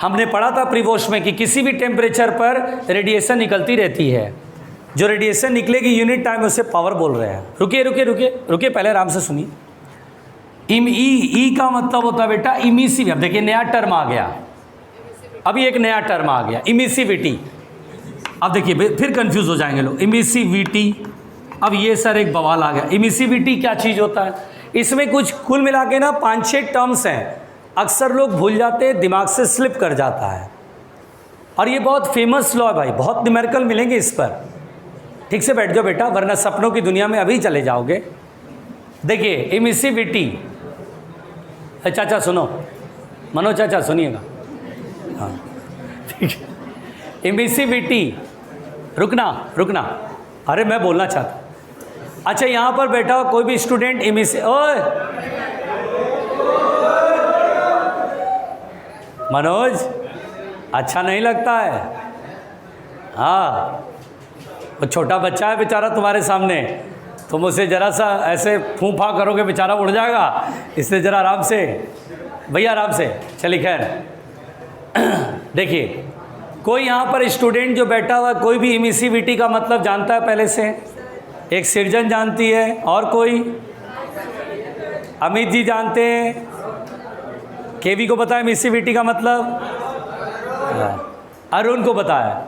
हमने पढ़ा था प्रीवोश में कि किसी भी टेम्परेचर पर रेडिएशन निकलती रहती है। जो रेडिएशन निकलेगी यूनिट टाइम, उसे पावर बोल रहे हैं। रुकिए रुकिए रुकिए रुकिए, पहले आराम से सुनिए। ई का मतलब होता है बेटा इमिसिव। अब देखिए नया टर्म आ गया, अभी एक नया टर्म आ गया, इमिसिविटी। अब देखिए फिर कंफ्यूज हो जाएंगे लोग, इमिसिविटी। अब ये सर एक बवाल आ गया, इमिसिविटी क्या चीज़ होता है? इसमें कुछ कुल मिला के ना 5-6 टर्म्स हैं, अक्सर लोग भूल जाते हैं, दिमाग से स्लिप कर जाता है। और ये बहुत फेमस लॉ है भाई, बहुत न्यूमेरिकल मिलेंगे इस पर। ठीक से बैठ जाओ बेटा, वरना सपनों की दुनिया में अभी चले जाओगे। देखिए इमिसिविटी, चाचा सुनो, मनोज चाचा सुनिएगा, हाँ ठीक है। इमिसिविटी, रुकना रुकना, अरे मैं बोलना चाहता। अच्छा यहाँ पर बैठा हो कोई भी स्टूडेंट ओए मनोज, अच्छा नहीं लगता है? हाँ, वो छोटा बच्चा है बेचारा तुम्हारे सामने, तुम उसे ज़रा सा ऐसे फूंफा करोगे बेचारा उड़ जाएगा। इसलिए ज़रा आराम से भैया, आराम से। चलिए खैर, देखिए कोई यहाँ पर स्टूडेंट जो बैठा हुआ, कोई भी इमिसिविटी का मतलब जानता है पहले से? एक सृजन जानती है, और कोई? अमित जी जानते हैं? केवी को पता है इमिसिविटी का मतलब? अरुण को पता है?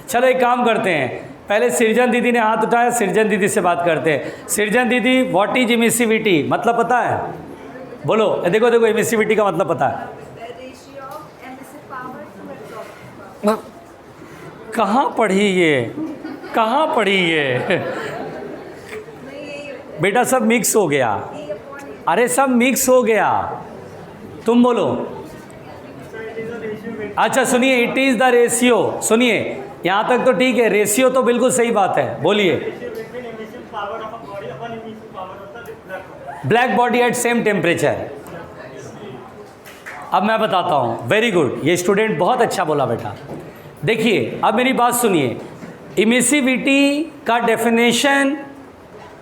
चलो एक काम करते हैं, पहले सृजन दीदी ने हाथ उठाया, सृजन दीदी से बात करते हैं। सृजन दीदी, व्हाट इज इमिसिविटी, मतलब पता है? बोलो। देखो देखो, इमिसिविटी का मतलब पता है? कहाँ पढ़ी ये, कहाँ पढ़ी ये? बेटा सब मिक्स हो गया, अरे सब मिक्स हो गया, तुम बोलो। अच्छा सुनिए, इट इज़ द रेशियो। सुनिए यहाँ तक तो ठीक है, रेशियो तो बिल्कुल सही बात है, बोलिए। Black body at same temperature. अब मैं बताता हूँ, वेरी गुड, ये स्टूडेंट बहुत अच्छा बोला बेटा। देखिए अब मेरी बात सुनिए, इमिसिविटी का डेफिनेशन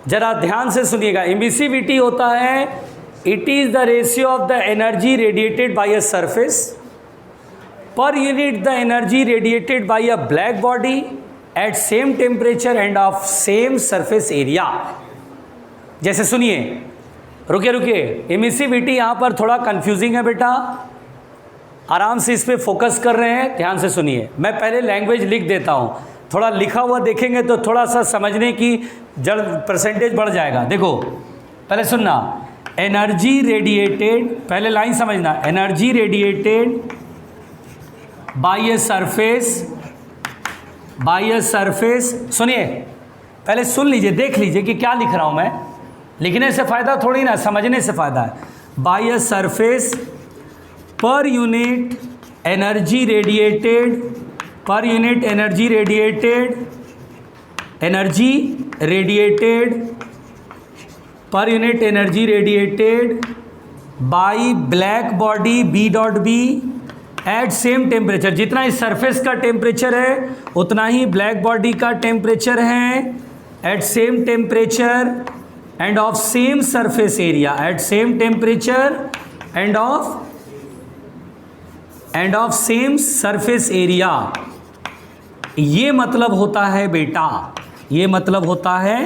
जरा ध्यान से सुनिएगा। इमिसिविटी होता है, it is the ratio of the energy radiated by a surface per unit the energy radiated by a black body at same temperature and of same surface area. जैसे सुनिए, रुकिए रुकिए, इमिसिविटी यहाँ पर थोड़ा कंफ्यूजिंग है बेटा, आराम से इस पे फोकस कर रहे हैं, ध्यान से सुनिए। मैं पहले लैंग्वेज लिख देता हूँ, थोड़ा लिखा हुआ देखेंगे तो थोड़ा सा समझने की परसेंटेज बढ़ जाएगा। देखो पहले सुनना, एनर्जी रेडिएटेड, पहले लाइन समझना, energy radiated bye a surface, सुनिए पहले सुन लीजिए, देख लीजिए कि क्या लिख रहा हूँ मैं। लिखने से फ़ायदा थोड़ी ना, समझने से फ़ायदा है। By a surface per unit energy radiated, per unit energy radiated, per unit energy radiated by black body B dot B at same temperature. जितना इस सरफेस का टेम्परेचर है उतना ही ब्लैक बॉडी का टेम्परेचर है, at same temperature and of same surface area, at same temperature and of same surface area. ये मतलब होता है बेटा, ये मतलब होता है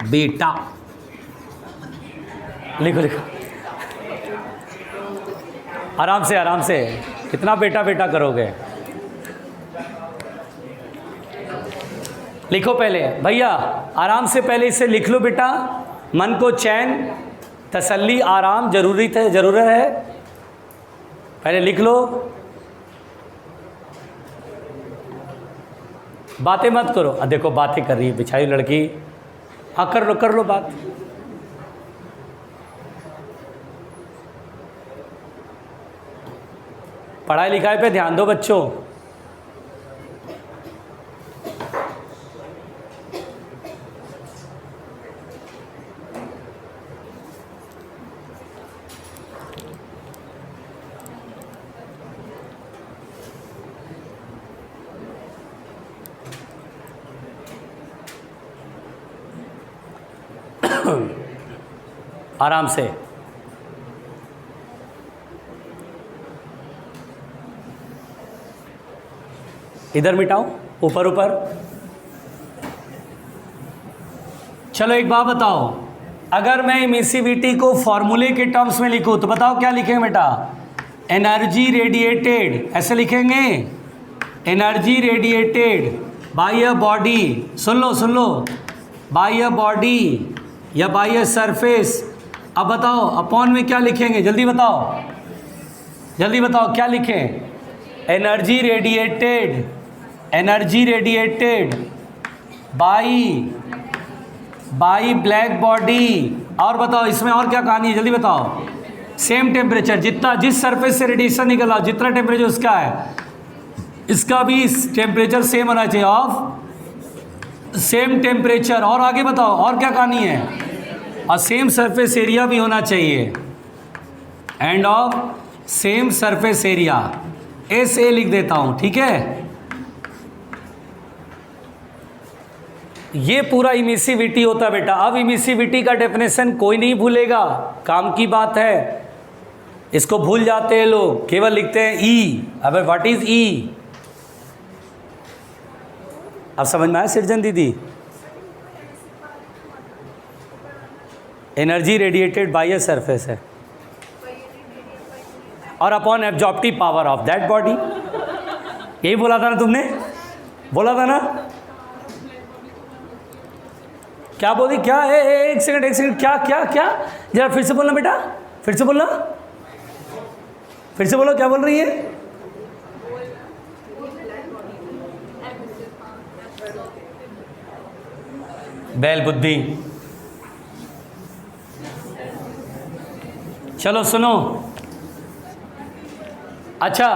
बेटा। लिखो लिखो, आराम से आराम से, कितना बेटा बेटा करोगे। लिखो पहले भैया, आराम से पहले इसे लिख लो बेटा। मन को चैन, तसल्ली, आराम ज़रूरत है, पहले लिख लो। बातें मत करो, देखो बातें कर रही है बेचारी लड़की। हाँ कर लो बात। पढ़ाई लिखाई पे ध्यान दो बच्चों। आराम से। इधर मिटाओ, ऊपर ऊपर। चलो एक बात बताओ, अगर मैं इमिसिविटी को फॉर्मूले के टर्म्स में लिखूं तो बताओ क्या लिखेंगे बेटा? एनर्जी रेडिएटेड, ऐसे लिखेंगे, energy radiated by a body, सुन लो, बाय अ बॉडी या बाय अ सरफेस। अब बताओ अपॉन में क्या लिखेंगे, जल्दी बताओ क्या लिखें? Energy radiated by black body. और बताओ इसमें और क्या कहानी है, जल्दी बताओ। सेम टेम्परेचर, जिस सरफेस से रेडिएशन निकला जितना टेम्परेचर उसका है, इसका भी टेम्परेचर सेम होना चाहिए, ऑफ सेम टेम्परेचर। और आगे बताओ और क्या कहानी है? और सेम सरफेस एरिया भी होना चाहिए, and of same surface area. SA लिख देता हूं, ठीक है। ये पूरा इमिसिविटी होता है बेटा। अब इमिसिविटी का डेफिनेशन कोई नहीं भूलेगा, काम की बात है। इसको भूल जाते हैं लोग, केवल लिखते हैं E। अब व्हाट इज E? अब समझ में आया सृजन दीदी? Energy radiated by a surface है और upon absorptive power of that body. यही बोला था ना तुमने, बोला था ना? क्या बोली? क्या है? एक सेकंड, क्या जरा फिर से बोलना बेटा, फिर से बोलो, क्या बोल रही है? बैल बुद्धि। चलो सुनो, अच्छा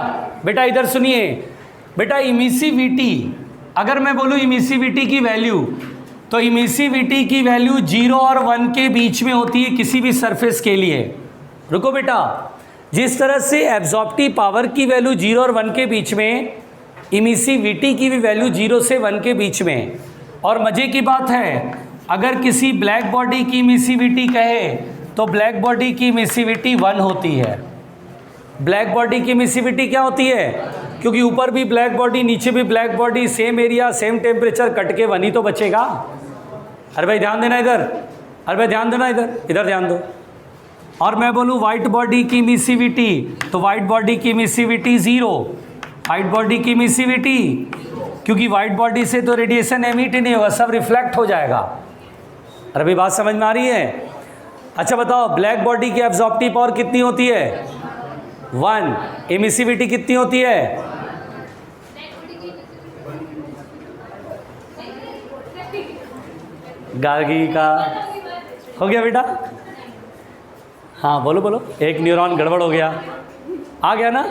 बेटा इधर सुनिए बेटा। इमिसिविटी, अगर मैं बोलूं इमिसिविटी की वैल्यू, तो इमिसिविटी की वैल्यू 0 और 1 के बीच में होती है किसी भी सरफेस के लिए। रुको बेटा, जिस तरह से एब्जॉर्प्टिव पावर की वैल्यू 0 और 1 के बीच में, इमिसिविटी की भी वैल्यू 0 से 1 के बीच में। और मज़े की बात है, अगर किसी ब्लैक बॉडी की इमिसिविटी कहे तो ब्लैक बॉडी की इमिसिविटी 1 होती है। ब्लैक बॉडी की इमिसिविटी क्या होती है? क्योंकि ऊपर भी ब्लैक बॉडी, नीचे भी black body, same area, same temperature, cut के 1 ही तो बचेगा। अरे भाई ध्यान देना इधर, इधर ध्यान दो। और मैं बोलूँ वाइट बॉडी की इमिसिविटी, तो वाइट बॉडी की इमिसिविटी 0। वाइट बॉडी की इमिसिविटी, क्योंकि वाइट बॉडी से तो रेडिएशन एमिट ही नहीं होगा, सब रिफ्लेक्ट हो जाएगा। अरे भाई बात समझ में आ रही है? अच्छा बताओ, ब्लैक बॉडी की एब्जॉर्प्टिव पावर कितनी होती है? 1। एमिसिविटी कितनी होती है? गार्गी का हो गया बेटा? हाँ बोलो, एक न्यूरॉन गड़बड़ हो गया, आ गया ना?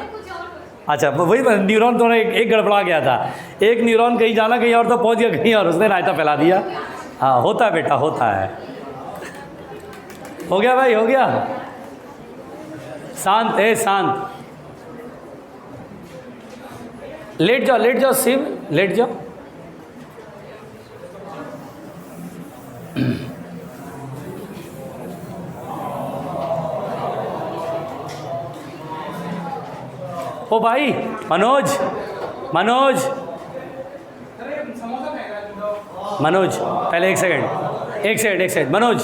अच्छा वही न्यूरॉन थोड़ा एक गड़बड़ा गया था, एक न्यूरॉन कहीं जाना कहीं और तो पहुंच गया कहीं और, उसने रायता फैला दिया। हाँ होता है बेटा, होता है। हो गया भाई, हो गया। शांत है, शांत। लेट जाओ शिव, लेट जाओ। ओ भाई मनोज, पहले एक सेकंड मनोज,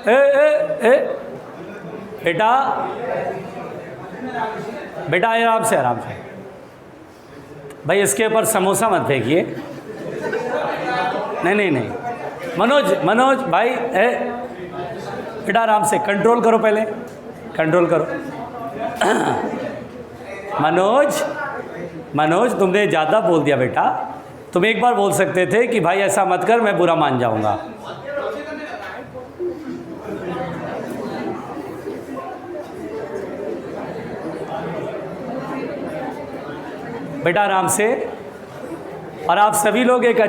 ए बेटा आराम से भाई, इसके ऊपर समोसा मत फेंकिए। नहीं मनोज भाई, बेटा आराम से, कंट्रोल करो, पहले कंट्रोल करो। मनोज तुमने ज़्यादा बोल दिया बेटा। तुम एक बार बोल सकते थे कि भाई ऐसा मत कर, मैं बुरा मान जाऊंगा। बेटा आराम से। और आप सभी लोग एक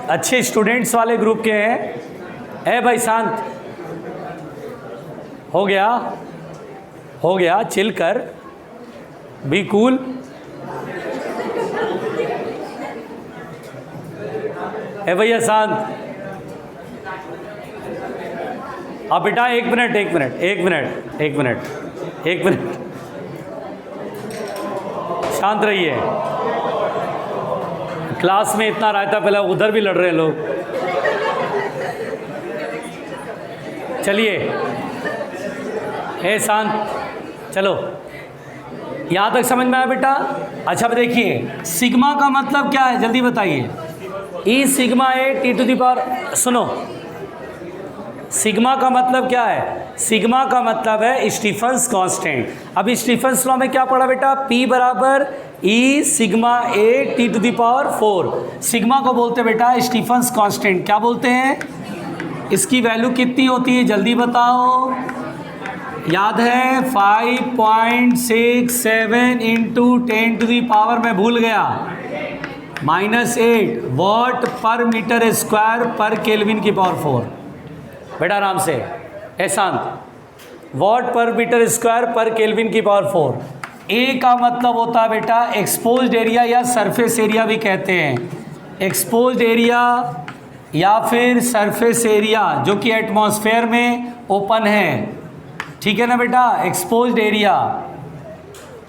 अच्छे स्टूडेंट्स वाले ग्रुप के हैं। भाई शांत हो गया, चिल कर, बी कूल। भैया शांत, अब बेटा एक मिनट एक मिनट एक मिनट एक मिनट एक मिनट, शांत रहिए। क्लास में इतना रायता पहले, उधर भी लड़ रहे हैं लोग। चलिए ए शांत, चलो यहाँ तक समझ में आया बेटा? अच्छा अब देखिए सिग्मा का मतलब क्या है, जल्दी बताइए। E sigma A T to the power, सुनो, सिग्मा का मतलब क्या है? सिग्मा का मतलब है स्टीफन्स कांस्टेंट। अब स्टीफन्स लॉ में क्या पढ़ा बेटा? P बराबर E sigma A T to the power 4। Sigma को बोलते हैं बेटा स्टीफन्स कांस्टेंट। क्या बोलते हैं? इसकी वैल्यू कितनी होती है जल्दी बताओ? याद है 5.67 इंटू 10 टू दी पावर, मैं भूल गया, -8 वॉट पर मीटर स्क्वायर पर केल्विन की पावर 4। बेटा आराम से, शांत, वॉट पर मीटर स्क्वायर पर केल्विन की पावर 4। ए का मतलब होता है बेटा एक्सपोज्ड एरिया या सरफेस एरिया भी कहते हैं। एक्सपोज्ड एरिया या फिर सरफेस एरिया जो कि एटमॉस्फेयर में ओपन है, ठीक है ना बेटा? एक्सपोज्ड एरिया,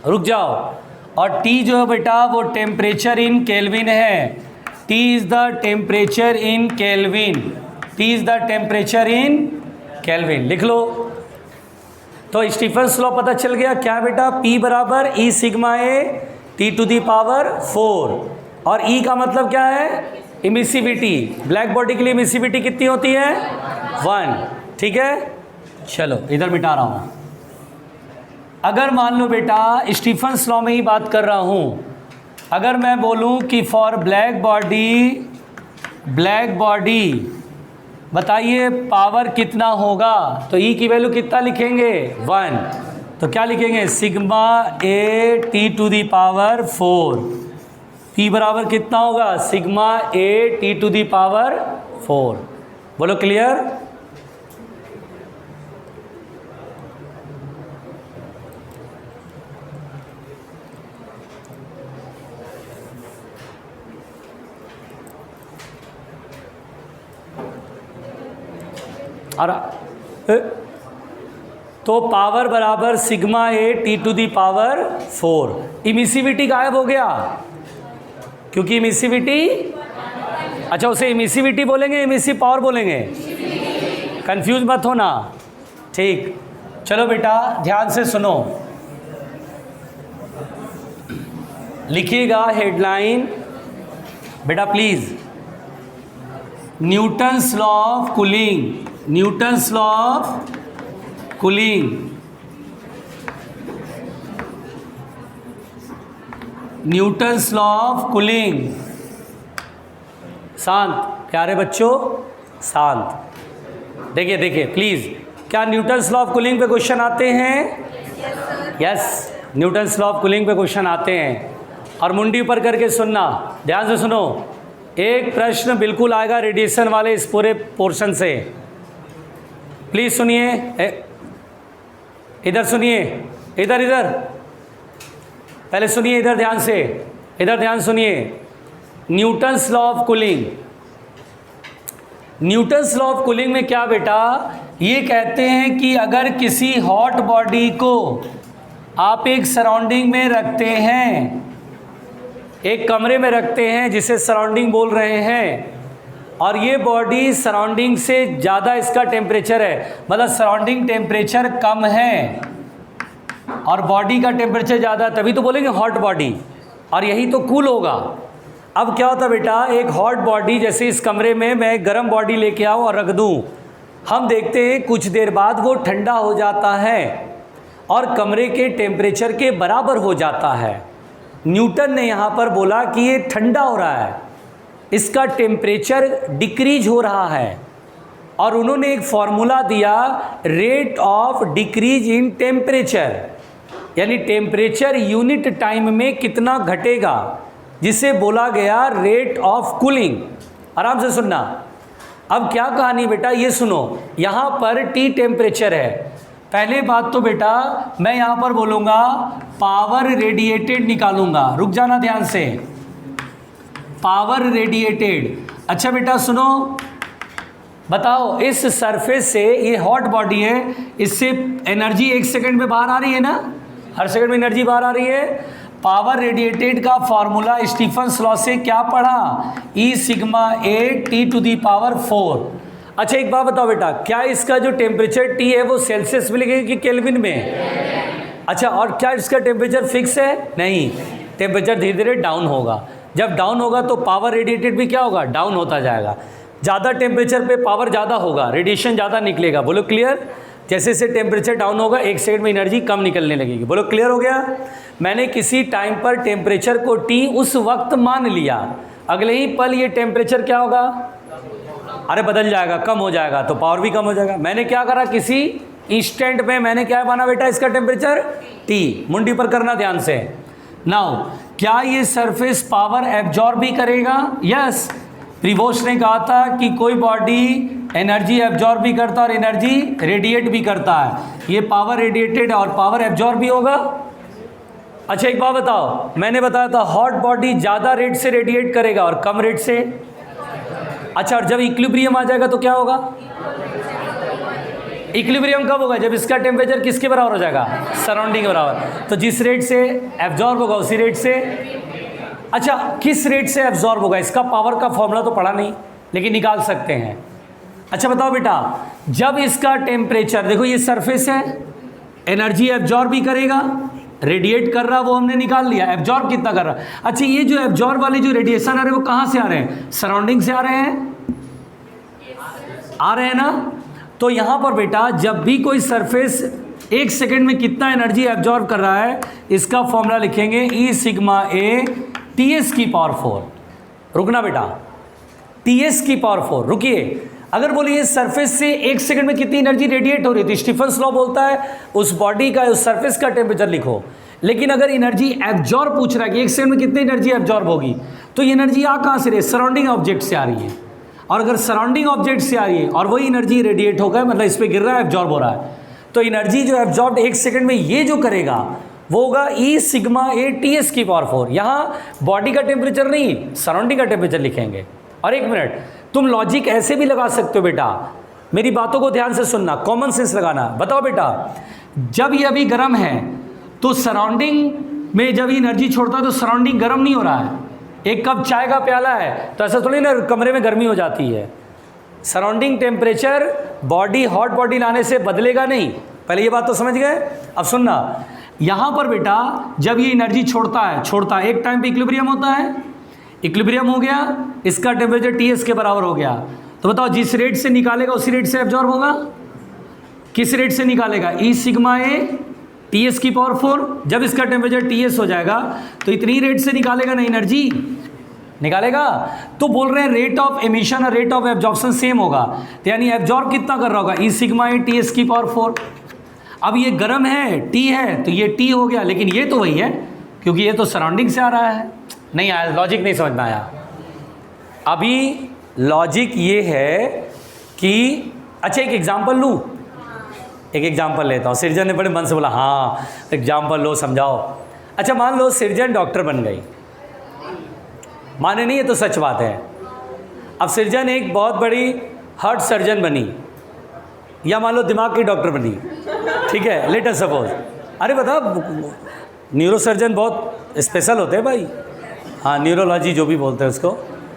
रुक जाओ। और टी जो है बेटा वो टेम्परेचर इन केल्विन है। T is the temperature in kelvin, T is the temperature in kelvin, लिख लो। तो स्टीफन्स लॉ पता चल गया क्या बेटा? P बराबर E sigma A T to the power 4। और E का मतलब क्या है? इमिसिविटी। ब्लैक बॉडी के लिए इमिसिविटी कितनी होती है? 1, ठीक है। चलो इधर मिटा रहा हूँ। अगर मान लो बेटा स्टीफन्स लॉ में ही बात कर रहा हूँ, अगर मैं बोलूँ कि फॉर ब्लैक बॉडी बताइए पावर कितना होगा, तो ई की वैल्यू कितना लिखेंगे? 1। तो क्या लिखेंगे? Sigma A T to the power 4। P बराबर कितना होगा? Sigma A T to the power 4। बोलो क्लियर? और तो पावर बराबर sigma A T to the power 4। Emissivity गायब हो गया, क्योंकि इमिसिविटी, अच्छा उसे इमिसिविटी बोलेंगे, इमिसिव पावर बोलेंगे? कंफ्यूज मत होना, ठीक। चलो बेटा ध्यान से सुनो, लिखिएगा हेडलाइन बेटा please. Newton's law of cooling, Newton's law of cooling, Newton's law of cooling. शांत प्यारे बच्चों, शांत। देखिए देखिए प्लीज, क्या न्यूटन्स लॉ ऑफ कूलिंग पे क्वेश्चन आते हैं? Yes, Newton's law of cooling पे क्वेश्चन आते हैं। और मुंडी ऊपर करके सुनना, ध्यान से सुनो। एक प्रश्न बिल्कुल आएगा रेडिएशन वाले इस पूरे पोर्शन से, प्लीज सुनिए। इधर सुनिए, इधर इधर पहले सुनिए, इधर ध्यान से, इधर ध्यान सुनिए। Newton's law of cooling, Newton's law of cooling में क्या बेटा, ये कहते हैं कि अगर किसी हॉट बॉडी को आप एक सराउंडिंग में रखते हैं, एक कमरे में रखते हैं जिसे सराउंडिंग बोल रहे हैं, और ये बॉडी सराउंडिंग से ज़्यादा इसका टेम्परेचर है, मतलब सराउंडिंग टेम्परेचर कम है और बॉडी का टेम्परेचर ज़्यादा, तभी तो बोलेंगे हॉट बॉडी, और यही तो कूल होगा। अब क्या होता बेटा, एक हॉट बॉडी, जैसे इस कमरे में मैं गर्म बॉडी लेके आऊँ और रख दूँ, हम देखते हैं कुछ देर बाद वो ठंडा हो जाता है और कमरे के टेम्परेचर के बराबर हो जाता है। न्यूटन ने यहाँ पर बोला कि ये ठंडा हो रहा है, इसका टेम्परेचर डिक्रीज हो रहा है, और उन्होंने एक फॉर्मूला दिया rate of decrease in temperature, यानी टेम्परेचर यूनिट टाइम में कितना घटेगा, जिसे बोला गया रेट ऑफ कूलिंग। आराम से सुनना। अब क्या कहानी बेटा, ये सुनो, यहाँ पर टी टेम्परेचर है। पहले बात तो बेटा मैं यहाँ पर बोलूँगा पावर रेडिएटेड निकालूंगा, रुक जाना ध्यान से, पावर रेडिएटेड। अच्छा बेटा सुनो, बताओ इस सरफेस से, ये हॉट बॉडी है, इससे एनर्जी 1 सेकंड में बाहर आ रही है ना, हर सेकंड में एनर्जी बाहर आ रही है। पावर रेडिएटेड का फॉर्मूला स्टीफन्स लॉ से क्या पढ़ा, E sigma A T to the power 4। अच्छा एक बात बताओ बेटा, क्या इसका जो टेम्परेचर टी है वो सेल्सियस में लिखेगा कि केल्विन में? अच्छा, और क्या इसका टेम्परेचर फिक्स है? नहीं, टेम्परेचर धीरे धीरे डाउन होगा। जब डाउन होगा तो पावर रेडिएटेड भी क्या होगा, डाउन होता जाएगा। ज़्यादा टेम्परेचर पे पावर ज़्यादा होगा, रेडिएशन ज़्यादा निकलेगा। बोलो क्लियर? जैसे जैसे टेम्परेचर डाउन होगा 1 सेकंड में एनर्जी कम निकलने लगेगी। बोलो क्लियर हो गया? मैंने किसी टाइम पर टेम्परेचर को टी उस वक्त मान लिया, अगले ही पल ये टेम्परेचर क्या होगा, अरे बदल जाएगा, कम हो जाएगा, तो पावर भी कम हो जाएगा। मैंने क्या करा, किसी इंस्टेंट में मैंने क्या माना बेटा, इसका टेम्परेचर टी। मुंडी पर करना ध्यान से। नाउ क्या ये सरफेस पावर एब्जॉर्ब भी करेगा? यस, प्रिवोस्ट ने कहा था कि कोई बॉडी एनर्जी एब्जॉर्ब भी करता है और एनर्जी रेडिएट भी करता है। ये पावर रेडिएटेड और पावर एब्जॉर्ब भी होगा। अच्छा एक बात बताओ, मैंने बताया था हॉट बॉडी ज़्यादा रेट से रेडिएट करेगा और कम रेट से। अच्छा, और जब इक्विलिब्रियम आ जाएगा तो क्या होगा? इक्विलिब्रियम कब होगा? जब इसका टेम्परेचर किसके बराबर हो जाएगा, सराउंडिंग के बराबर। तो जिस रेट से एब्जॉर्ब होगा उसी रेट से। अच्छा, किस रेट से एब्जॉर्ब होगा, इसका पावर का फॉर्मूला तो पढ़ा नहीं, लेकिन निकाल सकते हैं। अच्छा बताओ बेटा, जब इसका टेम्परेचर, देखो ये सरफेस है, एनर्जी एब्जॉर्ब भी करेगा, रेडिएट कर रहा, वो हमने निकाल लिया। एब्जॉर्ब कितना कर रहा? अच्छा, ये जो एब्जॉर्ब वाले जो रेडिएशन आ रहे हैं वो कहाँ से आ रहे हैं? सराउंडिंग से आ रहे हैं, आ रहे हैं ना। तो यहाँ पर बेटा जब भी कोई सरफेस 1 सेकंड में कितना एनर्जी एब्जॉर्ब कर रहा है, इसका फॉर्मूला लिखेंगे ई सिग्मा ए टी एस की पावर 4। रुकना बेटा, टी एस की पावर 4, रुकिए। अगर बोलिए सरफेस से 1 सेकंड में कितनी एनर्जी रेडिएट हो रही है, तो स्टीफन्स लॉ बोलता है उस बॉडी का, उस सरफेस का टेम्परेचर लिखो। लेकिन अगर एनर्जी एब्जॉर्ब पूछ रहा है कि 1 सेकंड में कितनी एनर्जी एब्जॉर्ब होगी, तो ये एनर्जी आ कहाँ से रही है? सराउंडिंग ऑब्जेक्ट से आ रही है। और अगर सराउंडिंग ऑब्जेक्ट से आ रही है और वही एनर्जी रेडिएट हो गया, मतलब इस पर गिर रहा है, एब्जॉर्ब हो रहा है, तो एनर्जी जो एब्जॉर्ब 1 सेकंड में ये जो करेगा वो होगा ई सिग्मा ए टी एस की पावर 4। यहाँ बॉडी का टेम्परेचर नहीं, सराउंडिंग का टेम्परेचर लिखेंगे। और 1 मिनट, तुम लॉजिक ऐसे भी लगा सकते हो बेटा, मेरी बातों को ध्यान से सुनना, कॉमन सेंस लगाना। बताओ बेटा, जब ये अभी गर्म है तो सराउंडिंग में जब ये एनर्जी छोड़ता है तो सराउंडिंग गर्म नहीं हो रहा है। एक कप चाय का प्याला है तो ऐसा थोड़ी ना कमरे में गर्मी हो जाती है। Surrounding temperature body, hot body लाने से बदलेगा नहीं। पहले ये बात तो समझ गए। अब सुनना, यहाँ पर बेटा जब ये एनर्जी छोड़ता है, एक टाइम पे इक्विलिब्रियम होता है, इक्विलिब्रियम हो गया, इसका टेम्परेचर टी एस के बराबर हो गया। तो बताओ जिस रेट से निकालेगा उसी रेट से एब्जॉर्ब होगा। किस रेट से निकालेगा? ई सिग्मा ए टी एस की पावर 4। जब इसका टेम्परेचर टी एस हो जाएगा तो इतनी रेट से निकालेगा ना एनर्जी, निकालेगा। तो बोल रहे हैं रेट ऑफ एमिशन और रेट ऑफ एब्जॉर्प्शन सेम होगा, तो यानी एब्जॉर्ब कितना कर रहा होगा? ई सिग्मा ए टी एस की पावर 4। अब ये गर्म है, टी है, तो ये टी हो गया, लेकिन ये तो वही है क्योंकि ये तो सराउंडिंग से आ रहा है। नहीं आया, लॉजिक नहीं समझ में आया। अभी लॉजिक ये है कि, अच्छा एक एग्जांपल लूँ, एक एग्जांपल लेता हूँ। सृजन ने बड़े मन से बोला हाँ एग्जांपल लो, समझाओ। अच्छा मान लो सृजन डॉक्टर बन गई, माने नहीं, ये तो सच बात है। अब सृजन एक बहुत बड़ी हार्ट सर्जन बनी, या मान लो दिमाग की डॉक्टर बनी, ठीक है, लेट अस सपोज। अरे बता, न्यूरो सर्जन बहुत स्पेशल होते हैं भाई, हाँ न्यूरोलॉजी जो भी बोलते हैं उसको।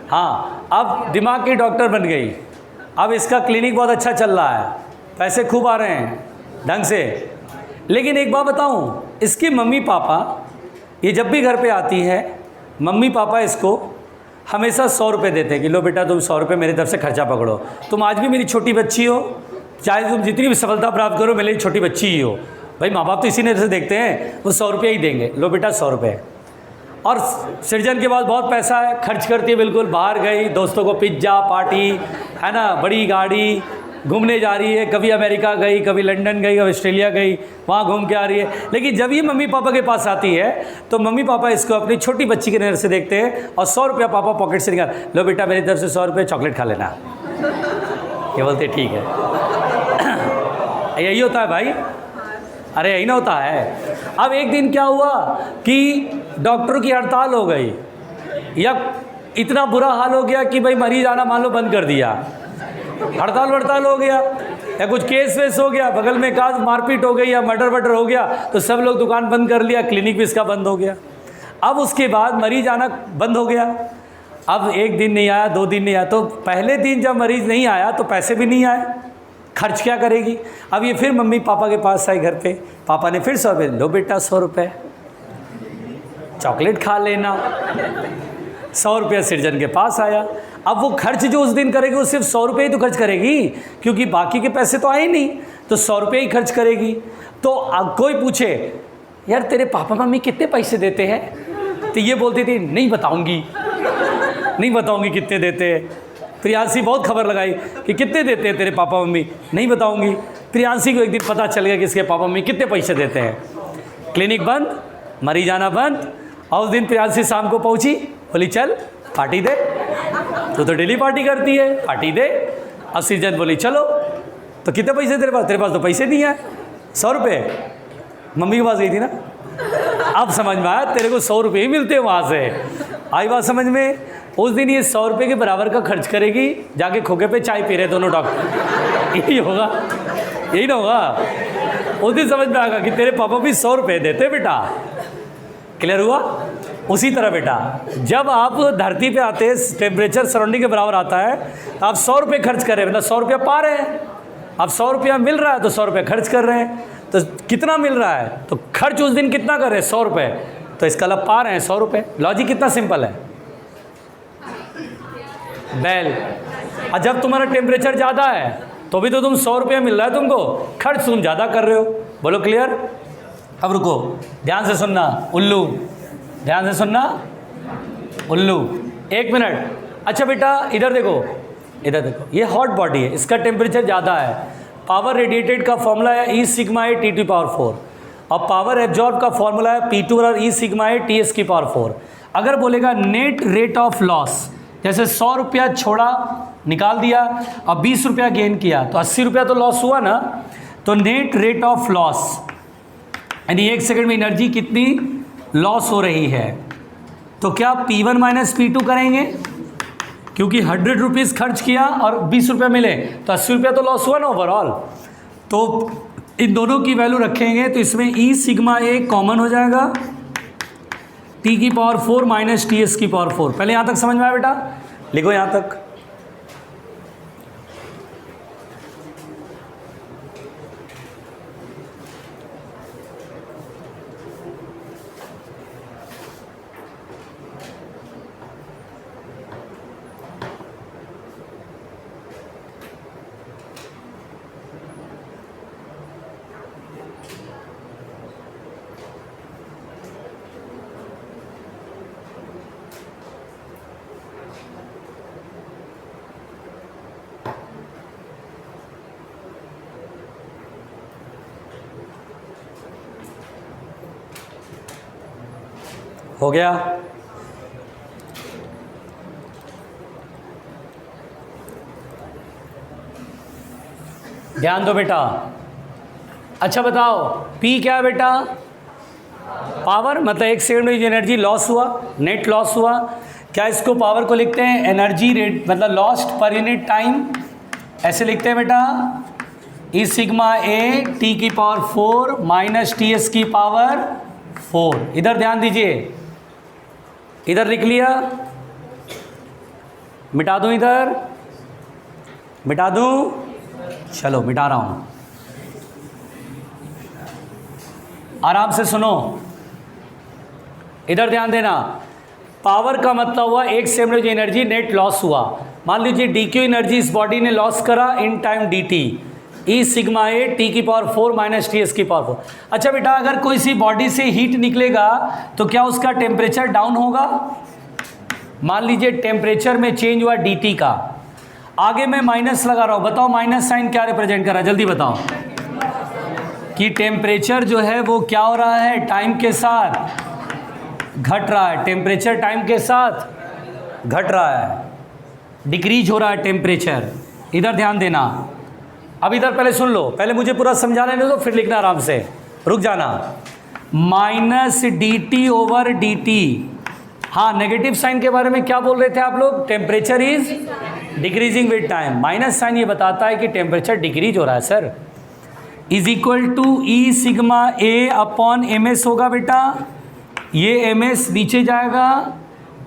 हाँ, अब दिमाग की डॉक्टर बन गई, अब इसका क्लिनिक बहुत अच्छा चल रहा है, पैसे खूब आ रहे हैं ढंग से। लेकिन एक बात बताऊं, इसके मम्मी पापा, ये जब भी घर पे आती है, मम्मी पापा इसको हमेशा 100 रुपये देते हैं कि लो बेटा तुम 100 रुपये मेरी तरफ से खर्चा पकड़ो, तुम आज भी मेरी छोटी बच्ची हो, चाहे तुम जितनी भी सफलता प्राप्त करो मेरी छोटी बच्ची ही हो। भाई माँ बाप तो इसी नज़र से देखते हैं, वो 100 रुपये ही देंगे, लो बेटा 100 रुपये। और सृजन के पास बहुत पैसा है, खर्च करती है बिल्कुल, बाहर गई, दोस्तों को पिज्ज़ा पार्टी है ना, बड़ी गाड़ी, घूमने जा रही है, कभी अमेरिका गई, कभी लंदन गई, कभी ऑस्ट्रेलिया गई, वहाँ घूम के आ रही है। लेकिन जब ये मम्मी पापा के पास आती है तो मम्मी पापा इसको अपनी छोटी बच्ची की नज़र से देखते हैं और 100 रुपया पापा पॉकेट से निकाल, लो बेटा मेरी तरफ से 100 रुपये चॉकलेट खा लेना। ये बोलते ठीक है। यही होता है भाई, अरे यही ना होता है। अब एक दिन क्या हुआ कि डॉक्टरों की हड़ताल हो गई, या इतना बुरा हाल हो गया कि भाई मरीज आना मान लो बंद कर दिया। हड़ताल वड़ताल हो गया या कुछ केस वेस हो गया, बगल में काज मारपीट हो गई या मर्डर वर्डर हो गया, तो सब लोग दुकान बंद कर लिया, क्लिनिक भी इसका बंद हो गया। अब उसके बाद मरीज आना बंद हो गया। अब 1 दिन नहीं आया, 2 दिन नहीं आया, तो पहले दिन जब मरीज नहीं आया तो पैसे भी नहीं आए, खर्च क्या करेगी। अब ये फिर मम्मी पापा के पास आई घर पे, पापा ने फिर 100 रुपये, लो बेटा 100 रुपये चॉकलेट खा लेना। 100 रुपया सर्जन के पास आया। अब वो खर्च जो उस दिन करेगी वो सिर्फ 100 रुपये ही तो खर्च करेगी, क्योंकि बाकी के पैसे तो आए नहीं, तो 100 रुपये ही खर्च करेगी। तो अब कोई पूछे यार तेरे पापा मम्मी कितने पैसे देते हैं, तो ये बोलती थी नहीं बताऊंगी, नहीं बताऊंगी कितने देते हैं। प्रियांशी बहुत खबर लगाई कि कितने देते हैं तेरे पापा मम्मी, नहीं बताऊंगी। प्रियांशी को एक दिन पता चल गया कि इसके पापा मम्मी कितने पैसे देते हैं। क्लिनिक बंद, मरीज आना बंद। और उस दिन प्रियांशी शाम को पहुंची, बोली चल पार्टी दे, तो डेली पार्टी करती है, पार्टी दे। अब सीजन बोली चलो, तो कितने पैसे तेरे पास तो पैसे नहीं है, 100 रुपये। मम्मी के पास गई थी ना, अब समझ में आया तेरे को 100 रुपये ही मिलते हैं वहाँ से। आई बात समझ में। उस दिन ये 100 रुपये के बराबर का खर्च करेगी, जाके खोखे पे चाय पी रहे दोनों डॉक्टर। यही होगा, यही ना होगा। उस दिन समझ में आएगा कि तेरे पापा भी 100 रुपये देते बेटा। क्लियर हुआ। उसी तरह बेटा जब आप धरती पे आते हैं, टेम्परेचर सराउंडिंग के बराबर आता है, तो आप 100 रुपये खर्च कर रहे हैं, मतलब 100 रुपया पा रहे हैं। अब 100 रुपया मिल रहा है तो 100 रुपये खर्च कर रहे हैं, तो कितना मिल रहा है, तो खर्च उस दिन कितना कर रहे हैं, 100 रुपये, तो इसका लब पा रहे हैं 100 रुपये। लॉजिक कितना सिंपल है बैल। और जब तुम्हारा टेम्परेचर ज़्यादा है तो भी तो तुम 100 रुपया मिल रहा है तुमको, खर्च तुम ज़्यादा कर रहे हो। बोलो क्लियर। अब रुको, ध्यान से सुनना उल्लू, ध्यान से सुनना उल्लू, 1 मिनट। अच्छा बेटा इधर देखो, इधर देखो, ये हॉट बॉडी है, इसका टेम्परेचर ज़्यादा है। पावर रेडिएटेड का फॉर्मूला है E सिग्मा ए T⁴, और पावर एब्जॉर्ब का फॉर्मूला है P2 और E सिग्मा ए T⁴। अगर बोलेगा नेट रेट ऑफ लॉस, जैसे 100 रुपया छोड़ा निकाल दिया और 20 रुपया गेन किया, तो 80 रुपया तो लॉस हुआ ना। तो नेट रेट ऑफ लॉस यानी 1 सेकंड में एनर्जी कितनी लॉस हो रही है, तो क्या P1 माइनस P2 करेंगे, क्योंकि 100 रुपीज़ खर्च किया और 20 रुपये मिले, तो 80 रुपया तो लॉस हुआ ना ओवरऑल। तो इन दोनों की वैल्यू रखेंगे, तो इसमें E सिग्मा ए कॉमन हो जाएगा, T⁴ माइनस T⁴। पहले यहाँ तक समझ में आया बेटा, लिखो यहाँ तक। हो गया। ध्यान दो बेटा। अच्छा बताओ P क्या है बेटा, पावर, मतलब 1 सेकंड में जो एनर्जी लॉस हुआ, नेट लॉस हुआ, क्या इसको पावर को लिखते हैं एनर्जी रेट, मतलब लॉस्ट पर यूनिट टाइम, ऐसे लिखते हैं बेटा। E सिग्मा ए T⁴ माइनस T⁴। इधर ध्यान दीजिए, इधर लिख लिया, मिटा दूं, इधर मिटा दूं, चलो मिटा रहा हूं, आराम से सुनो, इधर ध्यान देना। पावर का मतलब हुआ 1 सेकंड में जो एनर्जी नेट लॉस हुआ। मान लीजिए dq एनर्जी इस बॉडी ने लॉस करा in time dt, E sigma A T⁴ minus T⁴। अच्छा बेटा अगर कोई सी बॉडी से हीट निकलेगा तो क्या उसका टेम्परेचर डाउन होगा। मान लीजिए टेम्परेचर में चेंज हुआ dt का, आगे मैं माइनस लगा रहा हूँ, बताओ माइनस साइन क्या रिप्रेजेंट कर रहा है, जल्दी बताओ। कि टेम्परेचर जो है वो क्या हो रहा है, टाइम के साथ घट रहा है, टेम्परेचर टाइम के साथ घट रहा है, डिक्रीज हो रहा है टेम्परेचर। इधर ध्यान देना। अब इधर पहले सुन लो, पहले मुझे पूरा समझाने दो फिर लिखना आराम से, रुक जाना। माइनस dt/dt, हाँ नेगेटिव साइन के बारे में क्या बोल रहे थे आप लोग, temperature is decreasing with time, minus sign ये बताता है कि टेम्परेचर डिक्रीज हो रहा है sir, is equal to E sigma A upon M S होगा बेटा, ये एम एस नीचे जाएगा,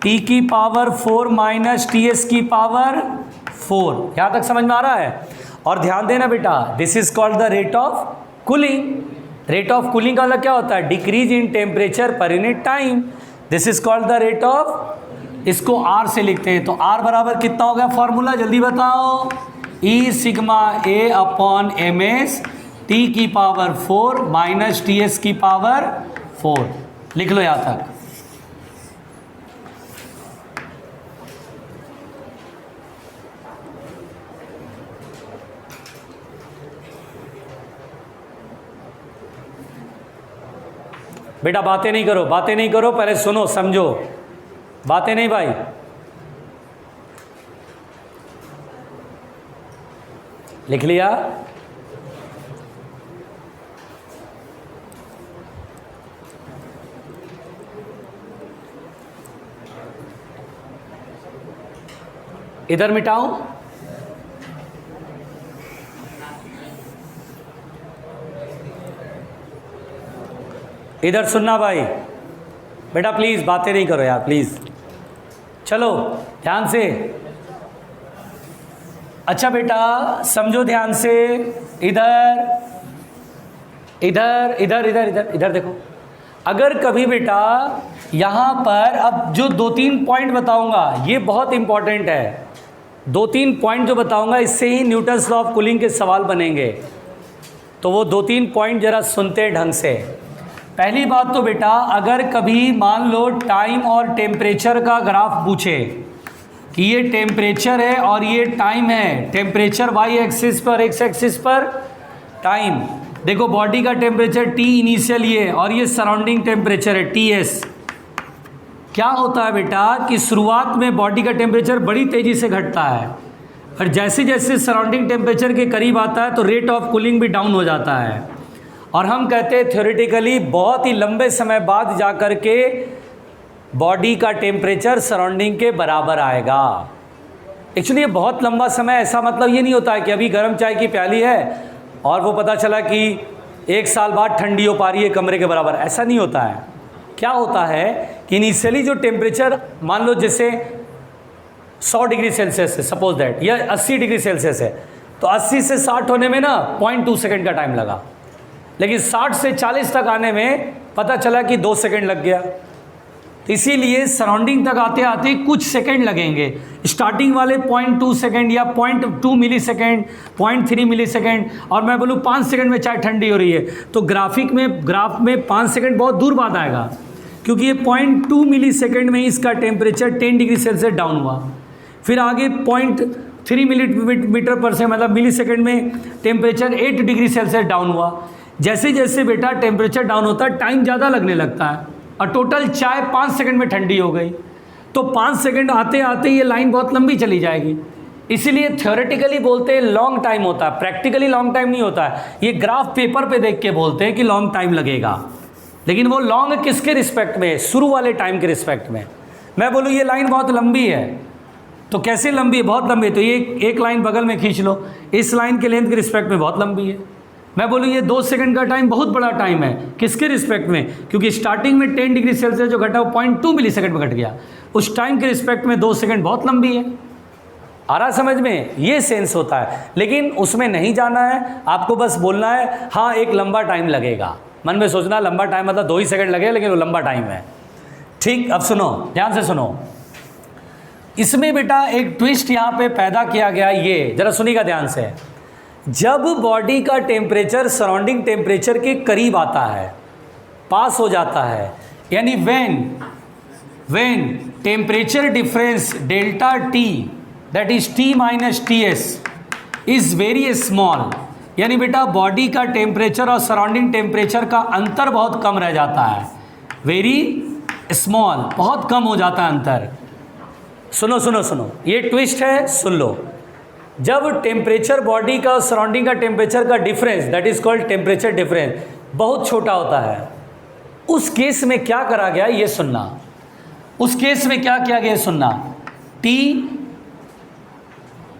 टी की पावर 4 माइनस टी एस की पावर 4। यहाँ तक समझ में आ रहा है? और ध्यान देना बेटा, this is called the rate of cooling. Rate of cooling का मतलब क्या होता है? डिक्रीज इन टेम्परेचर पर unit time, this is called the rate of, इसको आर से लिखते हैं। तो आर बराबर कितना हो गया फॉर्मूला, जल्दी बताओ, ई sigma A upon M S T की पावर 4 माइनस टी एस की पावर 4। लिख लो यहाँ तक। बेटा बातें नहीं करो, बातें नहीं करो, पहले सुनो समझो, बातें नहीं भाई। लिख लिया? इधर मिटाऊं? इधर सुनना भाई, बेटा प्लीज़ बातें नहीं करो यार प्लीज़, चलो ध्यान से। अच्छा बेटा समझो ध्यान से, इधर इधर इधर इधर इधर इधर देखो। अगर कभी बेटा यहाँ पर, अब जो 2-3 पॉइंट बताऊंगा ये बहुत इंपॉर्टेंट है, 2-3 पॉइंट जो बताऊंगा इससे ही न्यूटन्स लॉ ऑफ कूलिंग के सवाल बनेंगे, तो वो 2-3 पॉइंट जरा सुनते ढंग से। पहली बात तो बेटा, अगर कभी मान लो टाइम और टेम्परेचर का ग्राफ पूछे कि ये टेम्परेचर है और ये टाइम है, टेम्परेचर वाई एक्सिस पर, एक्स एक्सिस पर टाइम, देखो बॉडी का टेम्परेचर T इनिशियल ये, और ये सराउंडिंग टेम्परेचर है TS। क्या होता है बेटा कि शुरुआत में बॉडी का टेम्परेचर बड़ी तेज़ी से घटता है, और जैसे जैसे सराउंडिंग टेम्परेचर के करीब आता है तो रेट ऑफ कूलिंग भी डाउन हो जाता है, और हम कहते हैं थ्योरेटिकली बहुत ही लंबे समय बाद जा कर के बॉडी का टेम्परेचर सराउंडिंग के बराबर आएगा। एक्चुअली ये बहुत लंबा समय, ऐसा मतलब ये नहीं होता है कि अभी गर्म चाय की प्याली है और वो पता चला कि 1 साल बाद ठंडी हो पा रही है कमरे के बराबर, ऐसा नहीं होता है। क्या होता है कि इनिशियली जो टेम्परेचर मान लो जैसे 100 डिग्री सेल्सियस है सपोज दैट, या 80 डिग्री सेल्सियस है, तो 80 से 60 होने में ना 0.2 सेकेंड का टाइम लगा, लेकिन 60 से 40 तक आने में पता चला कि 2 सेकेंड लग गया। तो इसीलिए सराउंडिंग तक आते आते कुछ सेकेंड लगेंगे। स्टार्टिंग वाले 0.2 सेकेंड या 0.2 मिली सेकेंड, 0.3 मिली सेकेंड, और मैं बोलूँ 5 सेकेंड में चाय ठंडी हो रही है, तो ग्राफ में 5 सेकेंड बहुत दूर बाद आएगा, क्योंकि ये 0.2 मिली सेकेंड में इसका टेम्परेचर 10 डिग्री सेल्सियस डाउन हुआ। फिर आगे 0.3 मिलीमीटर पर सेकंड मतलब मिली सेकेंड में टेम्परेचर 8 डिग्री सेल्सियस डाउन हुआ। जैसे जैसे बेटा टेम्परेचर डाउन होता है टाइम ज़्यादा लगने लगता है, और टोटल चाय 5 सेकंड में ठंडी हो गई, तो 5 सेकंड आते आते ये लाइन बहुत लंबी चली जाएगी। इसीलिए थ्योरेटिकली बोलते हैं लॉन्ग टाइम होता है, प्रैक्टिकली लॉन्ग टाइम नहीं होता है। ये ग्राफ पेपर पे देख के बोलते हैं कि लॉन्ग टाइम लगेगा, लेकिन वो लॉन्ग किसके रिस्पेक्ट में? शुरू वाले टाइम के रिस्पेक्ट में। मैं बोलूँ ये लाइन बहुत लंबी है, तो कैसे लंबी है? बहुत लंबी है, तो ये एक लाइन बगल में खींच लो, इस लाइन के लेंथ के रिस्पेक्ट में बहुत लंबी है। मैं बोलूँ ये 2 सेकंड का टाइम बहुत बड़ा टाइम है, किसके रिस्पेक्ट में? क्योंकि स्टार्टिंग में 10 डिग्री सेल्सियस जो घटा वो 0.2 मिली सेकंड में घट गया, उस टाइम के रिस्पेक्ट में 2 सेकंड बहुत लंबी है। आ रहा समझ में? ये सेंस होता है, लेकिन उसमें नहीं जाना है आपको, बस बोलना है हाँ एक लंबा टाइम लगेगा। मन में सोचना लंबा टाइम मतलब 2 ही सेकंड लगे, लेकिन वो लंबा टाइम है। ठीक, अब सुनो ध्यान से सुनो, इसमें बेटा एक ट्विस्ट यहाँ पे पैदा किया गया, ये जरा सुनिएगा ध्यान से। जब बॉडी का टेम्परेचर सराउंडिंग टेम्परेचर के करीब आता है, पास हो जाता है, यानी when temperature difference delta T that is T minus T S is very small, यानी बेटा बॉडी का टेम्परेचर और सराउंडिंग टेम्परेचर का अंतर बहुत कम रह जाता है, वेरी स्मॉल, बहुत कम हो जाता है अंतर। सुनो सुनो सुनो, ये ट्विस्ट है, सुन लो। जब टेम्परेचर बॉडी का और सराउंडिंग का टेम्परेचर का difference that is called temperature difference बहुत छोटा होता है, उस केस में क्या करा गया ये सुनना। उस केस में क्या किया गया सुनना। T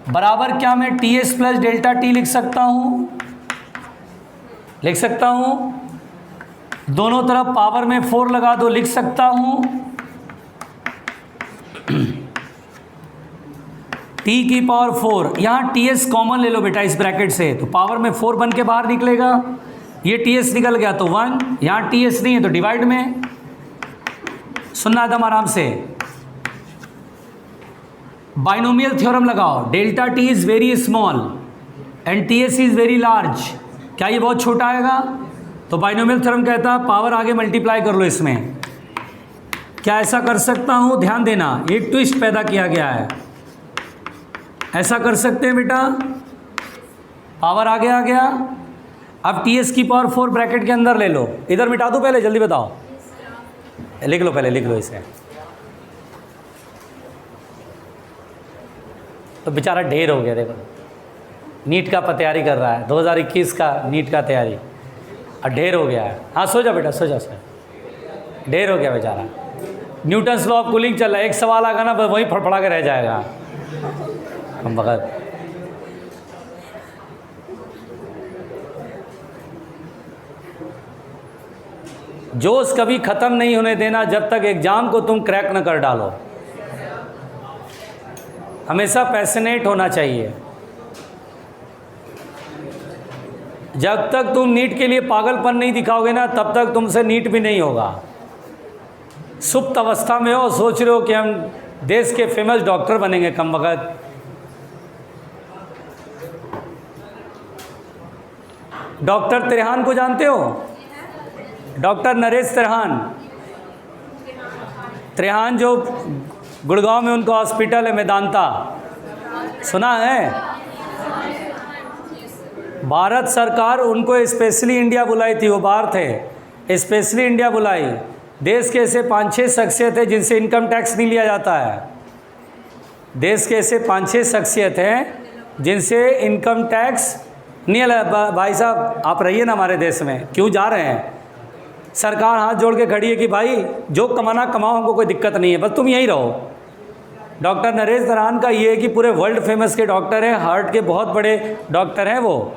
बराबर क्या मैं T S plus delta T लिख सकता हूँ, लिख सकता हूँ। दोनों तरफ पावर में 4 लगा दो, लिख सकता हूँ। टी की पावर 4, यहाँ टी एस कॉमन ले लो बेटा इस ब्रैकेट से, तो पावर में 4 बन के बाहर निकलेगा। ये टी एस निकल गया तो 1, यहाँ टी एस नहीं है तो डिवाइड में। सुनना एकदम आराम से, बाइनोमियल थ्योरम लगाओ। Delta T is very small and T S is very large. क्या ये बहुत छोटा आएगा? तो बाइनोमियल थ्योरम कहता है पावर आगे मल्टीप्लाई कर लो इसमें। क्या ऐसा कर सकता हूँ? ध्यान देना, एक ट्विस्ट पैदा किया गया है। ऐसा कर सकते हैं बेटा, पावर आगे आ गया। अब टी एस की पावर 4 ब्रैकेट के अंदर ले लो। इधर मिटा दो पहले, जल्दी बताओ, लिख लो पहले, लिख लो इसे। तो बेचारा ढेर हो गया, देखो नीट का तैयारी कर रहा है, 2021 का नीट का तैयारी, और ढेर हो गया है। हाँ सो जा बेटा, सो जा, सो ढेर हो गया बेचारा। न्यूटन्स लॉ ऑफ कूलिंग चल रहा है, एक सवाल आगा ना वहीं फड़फड़ा के रह जाएगा हम बगैर। जोश कभी ख़त्म नहीं होने देना जब तक एग्ज़ाम को तुम क्रैक न कर डालो। हमेशा पैशनेट होना चाहिए। जब तक तुम नीट के लिए पागलपन नहीं दिखाओगे ना, तब तक तुमसे नीट भी नहीं होगा। सुप्त अवस्था में हो, सोच रहे हो कि हम देश के फेमस डॉक्टर बनेंगे, कम वक्त। डॉक्टर त्रेहान को जानते हो? डॉक्टर नरेश त्रेहान जो गुड़गांव में उनका हॉस्पिटल है मेदांता, सुना है? भारत सरकार उनको स्पेशली इंडिया बुलाई थी, वो बाहर थे, स्पेशली इंडिया बुलाई। देश के ऐसे 5-6 शख्सियत है जिनसे इनकम टैक्स नहीं लिया जाता है। देश के ऐसे 5-6 शख्सियत हैं जिनसे इनकम टैक्स नहीं लिया। भाई साहब आप रहिए ना हमारे देश में, क्यों जा रहे हैं? सरकार हाथ जोड़ के खड़ी है कि भाई जो कमाना कमाओ, हमको कोई दिक्कत नहीं है, बस तुम यहीं रहो। डॉक्टर नरेश त्रेहान का ये है कि पूरे वर्ल्ड फेमस के डॉक्टर हैं, हार्ट के बहुत बड़े डॉक्टर हैं। वो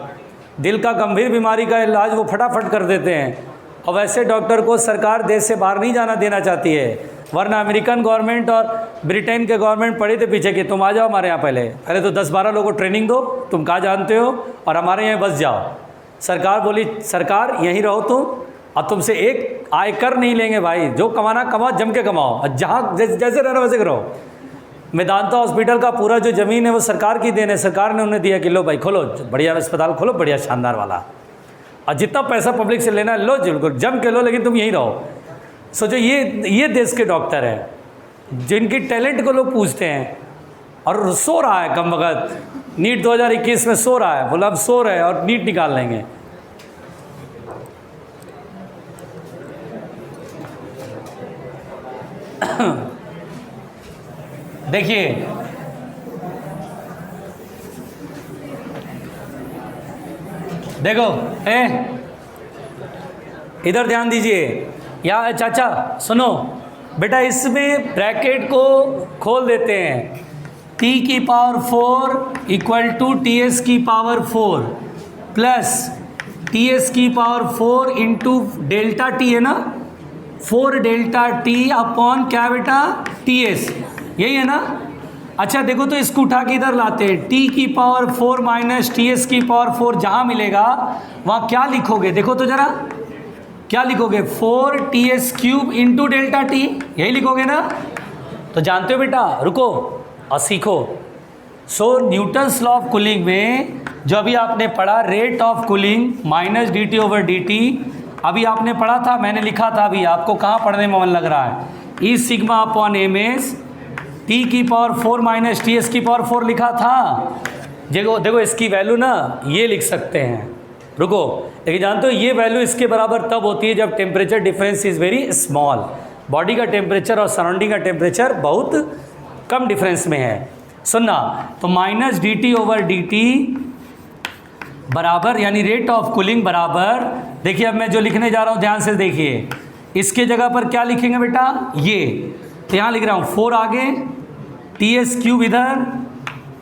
दिल का गंभीर बीमारी का इलाज वो फटाफट कर देते हैं। और वैसे डॉक्टर को सरकार देश से बाहर नहीं जाना देना चाहती है, वरना अमेरिकन गवर्नमेंट और ब्रिटेन के गवर्नमेंट पड़े थे पीछे कि तुम आ जाओ हमारे यहाँ, पहले तो 10-12 लोगों को ट्रेनिंग दो, तुम कहाँ जानते हो, और हमारे यहाँ बस जाओ। सरकार बोली सरकार यहीं रहो तुम, और तुमसे एक आयकर नहीं लेंगे भाई, जो कमाना कमाओ, जम के कमाओ, जहाँ जैसे रहना वैसे करो। मेदांता हॉस्पिटल का पूरा जो ज़मीन है वो सरकार की देन है। सरकार ने उन्हें दिया कि लो भाई खोलो, बढ़िया अस्पताल खोलो, बढ़िया शानदार वाला, और जितना पैसा पब्लिक से लेना लो, बिल्कुल जम के लो, लेकिन तुम यहीं रहो। सोचो ये देश के डॉक्टर हैं जिनकी टैलेंट को लोग पूछते हैं, और सो रहा है कम वक्त, नीट 2021 में सो रहा है, बोला अब सो रहे और नीट निकाल लेंगे। देखिए देखो, इधर ध्यान दीजिए। या चाचा सुनो बेटा, इसमें ब्रैकेट को खोल देते हैं। t की power 4 equal to T S की पावर 4 प्लस टी एस की पावर 4 इंटू डेल्टा टी है ना, 4 डेल्टा टी अपॉन क्या बेटा, टी एस, यही है ना। अच्छा देखो तो इसको उठा के इधर लाते हैं, t की पावर 4 माइनस टी एस की पावर 4 जहाँ मिलेगा वहाँ क्या लिखोगे, देखो तो ज़रा क्या लिखोगे, 4 T S cube into delta T, यही लिखोगे ना। तो जानते हो बेटा, रुको और सीखो। सो न्यूटन्स लॉ ऑफ कूलिंग में जो अभी आपने पढ़ा, rate of cooling minus D T over D T, अभी आपने पढ़ा था, मैंने लिखा था, अभी आपको कहाँ पढ़ने में मन लग रहा है, E sigma upon M S T की पावर 4 माइनस टी एस की पावर 4 लिखा था। देखो इसकी वैल्यू ना ये लिख सकते हैं, रुको, लेकिन जानते हो ये वैल्यू इसके बराबर तब होती है जब temperature difference is very small. Body का टेम्परेचर और सराउंडिंग का टेम्परेचर बहुत कम डिफरेंस में है। सुनना, तो minus D T over D T बराबर, यानी रेट ऑफ कूलिंग बराबर, देखिए अब मैं जो लिखने जा रहा हूँ ध्यान से देखिए, इसके जगह पर क्या लिखेंगे बेटा, ये तो यहाँ लिख रहा हूँ 4 आगे, टी एस क्यूब इधर,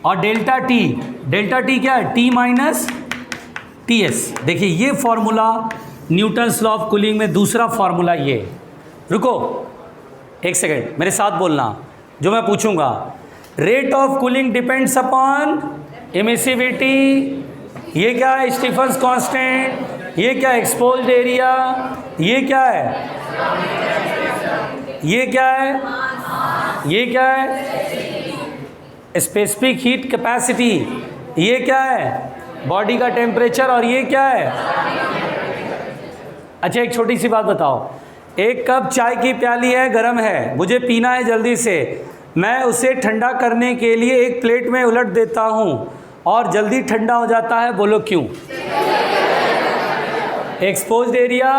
और डेल्टा टी क्या है, टी माइनस टी एस। देखिए ये formula Newton's law of cooling में दूसरा फॉर्मूला ये। रुको एक सेकेंड, मेरे साथ बोलना जो मैं पूछूंगा। Rate of cooling depends upon emissivity, ये क्या है स्टीफन्स कांस्टेंट, ये क्या एक्सपोज्ड एरिया, ये क्या है, ये क्या है, ये क्या है स्पेसिफिक हीट कैपेसिटी, ये क्या है बॉडी का टेम्परेचर, और ये क्या है। अच्छा एक छोटी सी बात बताओ, एक कप चाय की प्याली है, गर्म है, मुझे पीना है जल्दी से, मैं उसे ठंडा करने के लिए एक प्लेट में उलट देता हूँ और जल्दी ठंडा हो जाता है, बोलो क्यों। एक्सपोज्ड एरिया,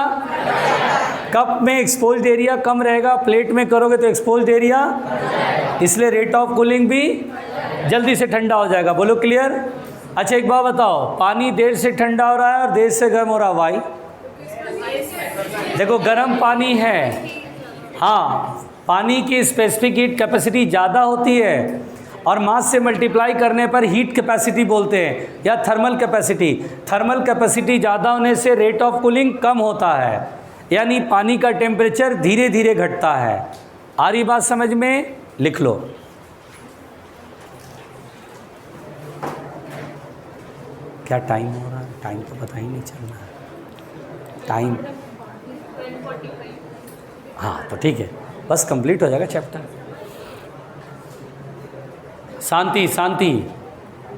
कप में एक्सपोज्ड एरिया कम रहेगा, प्लेट में करोगे तो एक्सपोज्ड एरिया, इसलिए रेट ऑफ कूलिंग भी जल्दी से ठंडा हो जाएगा, बोलो क्लियर। अच्छा एक बात बताओ, पानी देर से ठंडा हो रहा है और देर से गर्म हो रहा है, वाई। देखो गर्म पानी है, हाँ पानी की स्पेसिफिक हीट कैपेसिटी ज़्यादा होती है और मास से मल्टीप्लाई करने पर हीट कैपेसिटी बोलते हैं या थर्मल कैपेसिटी। थर्मल कैपेसिटी ज़्यादा होने से रेट ऑफ कूलिंग कम होता है, यानी पानी का टेम्परेचर धीरे धीरे घटता है। आ रही बात समझ में, लिख लो। क्या टाइम हो रहा है, टाइम तो पता ही नहीं चल रहा है टाइम। हाँ तो ठीक है, बस कंप्लीट हो जाएगा चैप्टर। शांति शांति,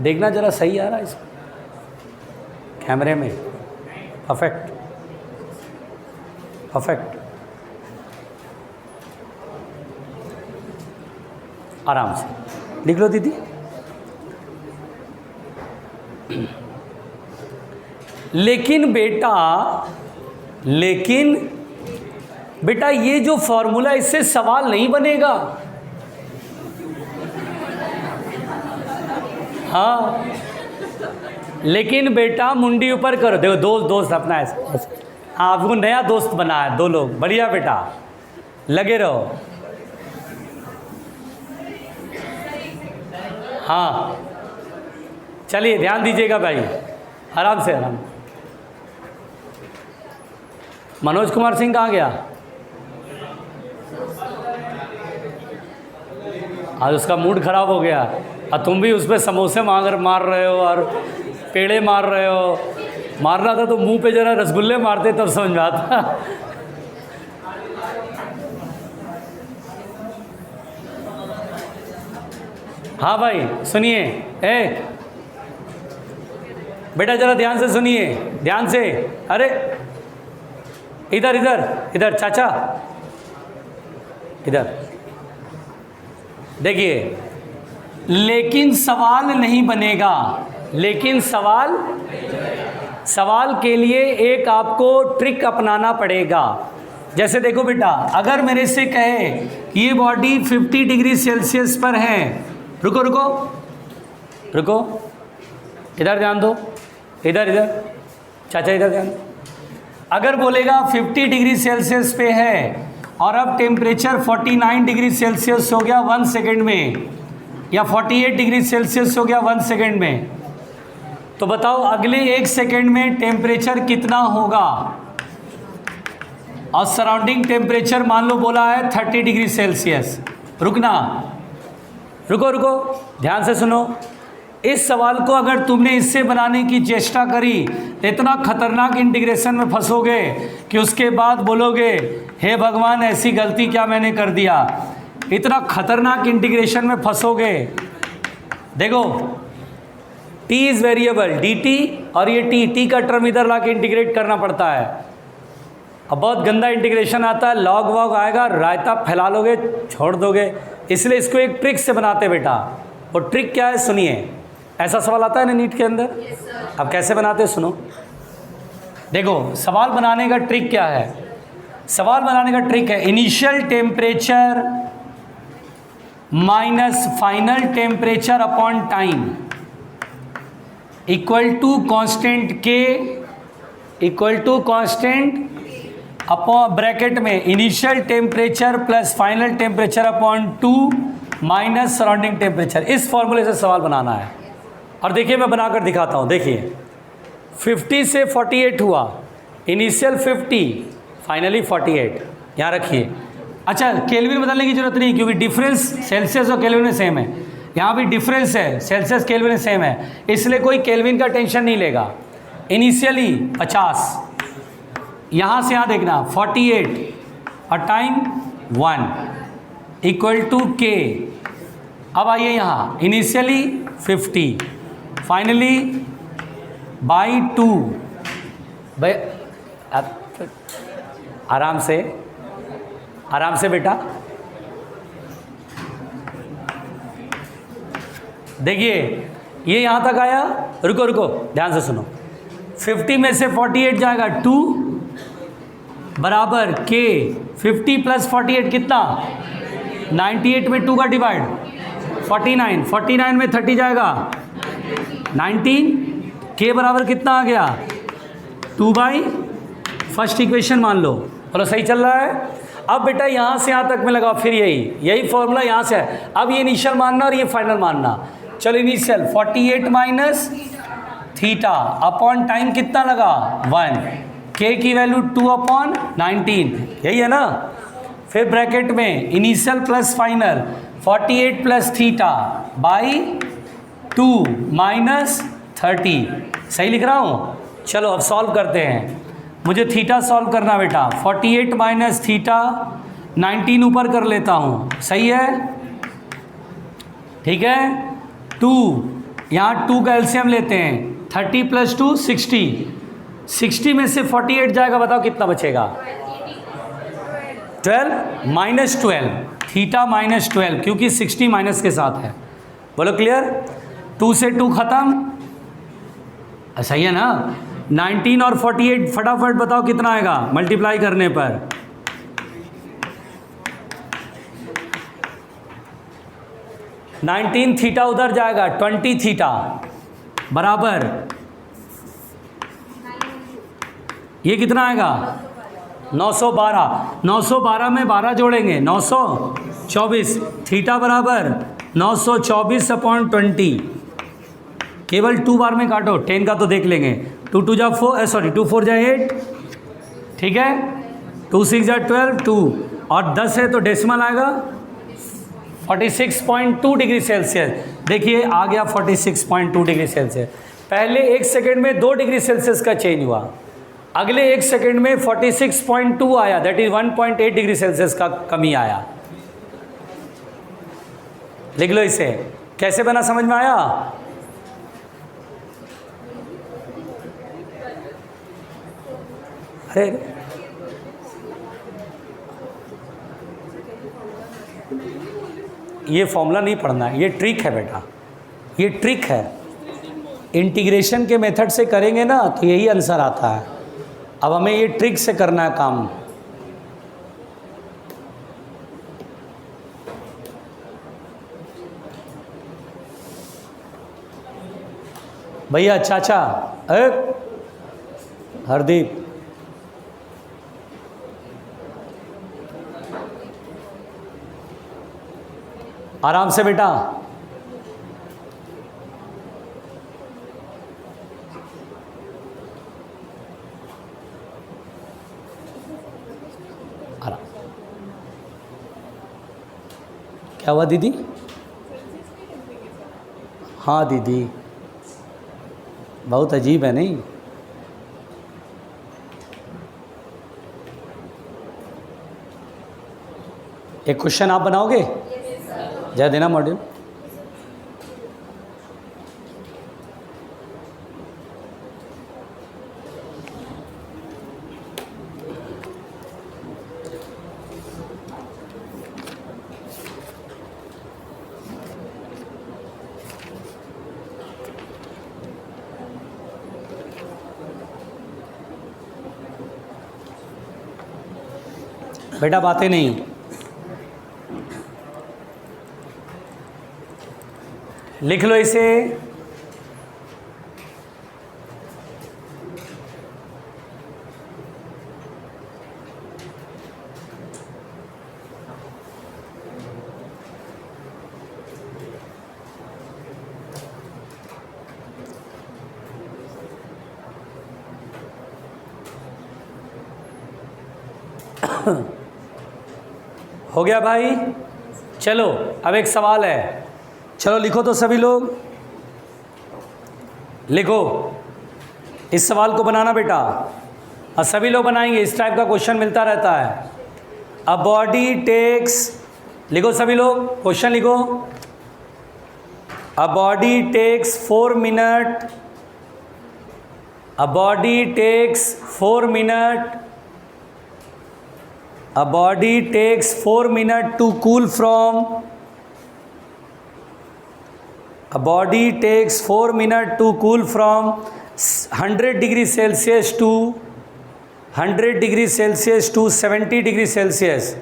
देखना जरा सही आ रहा है इसको कैमरे में, परफेक्ट परफेक्ट, आराम से लिख लो दीदी। लेकिन बेटा ये जो फॉर्मूला, इससे सवाल नहीं बनेगा। हाँ लेकिन बेटा मुंडी ऊपर करो, देखो दोस्त अपना ऐसा, हाँ आपको नया दोस्त बना है, 2 लोग, बढ़िया बेटा लगे रहो। हाँ चलिए ध्यान दीजिएगा भाई, आराम से आराम। मनोज कुमार सिंह कहाँ गया? आज उसका मूड खराब हो गया और तुम भी उस पर समोसे मार रहे हो और पेड़े मार रहे हो। मारना था तो मुंह पे जरा रसगुल्ले मारते तब समझ में आता। हाँ भाई सुनिए, बेटा जरा ध्यान से सुनिए, ध्यान से। अरे इधर इधर इधर चाचा, इधर देखिए। लेकिन सवाल नहीं बनेगा, लेकिन सवाल के लिए एक आपको ट्रिक अपनाना पड़ेगा। जैसे देखो बेटा, अगर मेरे से कहे कि ये बॉडी 50 डिग्री सेल्सियस पर है, रुको रुको रुको, इधर ध्यान दो, इधर इधर चाचा इधर ध्यान दो। अगर बोलेगा 50 डिग्री सेल्सियस पे है और अब टेम्परेचर 49 डिग्री सेल्सियस हो गया 1 सेकेंड में, या 48 डिग्री सेल्सियस हो गया 1 सेकेंड में, तो बताओ अगले 1 सेकेंड में टेम्परेचर कितना होगा। और सराउंडिंग टेम्परेचर मान लो बोला है 30 डिग्री सेल्सियस। रुकना, रुको रुको, ध्यान से सुनो। इस सवाल को अगर तुमने इससे बनाने की चेष्टा करी तो इतना खतरनाक इंटीग्रेशन में फंसोगे कि उसके बाद बोलोगे हे भगवान ऐसी गलती क्या मैंने कर दिया। इतना खतरनाक इंटीग्रेशन में फंसोगे। देखो t इज़ वेरिएबल dt, और ये t का टर्म इधर ला के इंटीग्रेट करना पड़ता है। अब बहुत गंदा इंटीग्रेशन आता है, लॉग वॉग आएगा, रायता फैला लोगे, छोड़ दोगे। इसलिए इसको एक ट्रिक से बनाते बेटा। और ट्रिक क्या है सुनिए। ऐसा सवाल आता है ना नीट के अंदर, अब कैसे बनाते हैं सुनो। देखो सवाल बनाने का ट्रिक क्या है। सवाल बनाने का ट्रिक है initial temperature minus final temperature upon time equal to constant K, equal to constant upon bracket में initial temperature plus final temperature upon 2 minus surrounding temperature. इस फॉर्मूले से सवाल बनाना है। और देखिए मैं बनाकर दिखाता हूँ। देखिए 50 से 48 हुआ, इनिशियल 50, फाइनली 48। यहाँ रखिए। अच्छा, केल्विन बदलने की जरूरत नहीं क्योंकि डिफरेंस सेल्सियस और केल्विन में सेम है। यहाँ भी डिफरेंस है, सेल्सियस केल्विन में सेम है, इसलिए कोई केल्विन का टेंशन नहीं लेगा। इनिशियली 50, यहाँ से यहाँ देखना 48 और टाइम 1 इक्वल टू के। अब आइए यहाँ इनिशियली 50, फाइनली बाई 2। भाई आराम से बेटा। देखिए ये यहाँ तक आया। रुको ध्यान से सुनो। 50 में से 48 जाएगा 2 बराबर के। 50 प्लस 48 कितना? 98 में 2 का डिवाइड 49। 49 में 30 जाएगा 19। के बराबर कितना आ गया? 2 फर्स्ट इक्वेशन मान लो। बोलो सही चल रहा है। अब बेटा यहाँ से यहाँ तक में लगाओ, फिर यही फॉर्मूला यहाँ से है। अब ये इनिशियल मानना और ये फाइनल मानना। चलो initial 48 minus theta upon time कितना लगा? 1। के की वैल्यू 2/19, यही है ना। फिर ब्रैकेट में initial plus final 48 plus theta by 2 minus 30। सही लिख रहा हूँ? चलो अब सॉल्व करते हैं। मुझे थीटा सॉल्व करना बेटा। 48 माइनस थीटा 19 ऊपर कर लेता हूँ, सही है? ठीक है। 2 यहाँ 2 का एलसीएम लेते हैं। 30 प्लस 2 60। 60 में से 48 जाएगा, बताओ कितना बचेगा? 12 माइनस 12 थीटा माइनस 12, क्योंकि 60 माइनस के साथ है। बोलो क्लियर? 2 से 2 खत्म। सही है ना। 19 और 48 फटाफट बताओ कितना आएगा मल्टीप्लाई करने पर? नाइनटीन थीटा उधर जाएगा 20 थीटा बराबर ये कितना आएगा? 912। 912 में 12 जोड़ेंगे 924। थीटा बराबर 924/20। केवल 2 बार में काटो, 10 का तो देख लेंगे। 2 2 जा 4, सॉरी 2 4 जा 8, ठीक है। 2 6 जा 12, 2 और 10 है तो डेसिमल आएगा 46.2 डिग्री सेल्सियस। देखिए आ गया 46.2 डिग्री सेल्सियस। पहले 1 सेकेंड में 2 डिग्री सेल्सियस का चेंज हुआ, अगले 1 सेकेंड में 46.2 आया, दैट इज 1.8 डिग्री सेल्सियस का कमी आया। लिख लो इसे। कैसे बना समझ में आया? अरे ये फॉर्मूला नहीं पढ़ना है, ये ट्रिक है बेटा, ये ट्रिक है। इंटीग्रेशन के मेथड से करेंगे ना तो यही आंसर आता है। अब हमें ये ट्रिक से करना है काम। भैया चाचा, हरदीप, आराम से बेटा। आराम। क्या हुआ दीदी? हाँ दीदी, बहुत अजीब है नहीं? एक क्वेश्चन आप बनाओगे? जरा देना मॉड्यूल। बेटा बातें नहीं, लिख लो इसे। हो गया भाई। चलो अब एक सवाल है, चलो लिखो तो सभी लोग, लिखो इस सवाल को बनाना बेटा, और सभी लोग बनाएंगे, इस टाइप का क्वेश्चन मिलता रहता है। अ बॉडी टेक्स, लिखो सभी लोग, क्वेश्चन लिखो। A body takes 4 minute, a body takes 4 minute, a body takes 4 minutes to cool from, a body takes 4 minutes to cool from 100 degrees Celsius to 100 degrees Celsius to 70 degrees Celsius,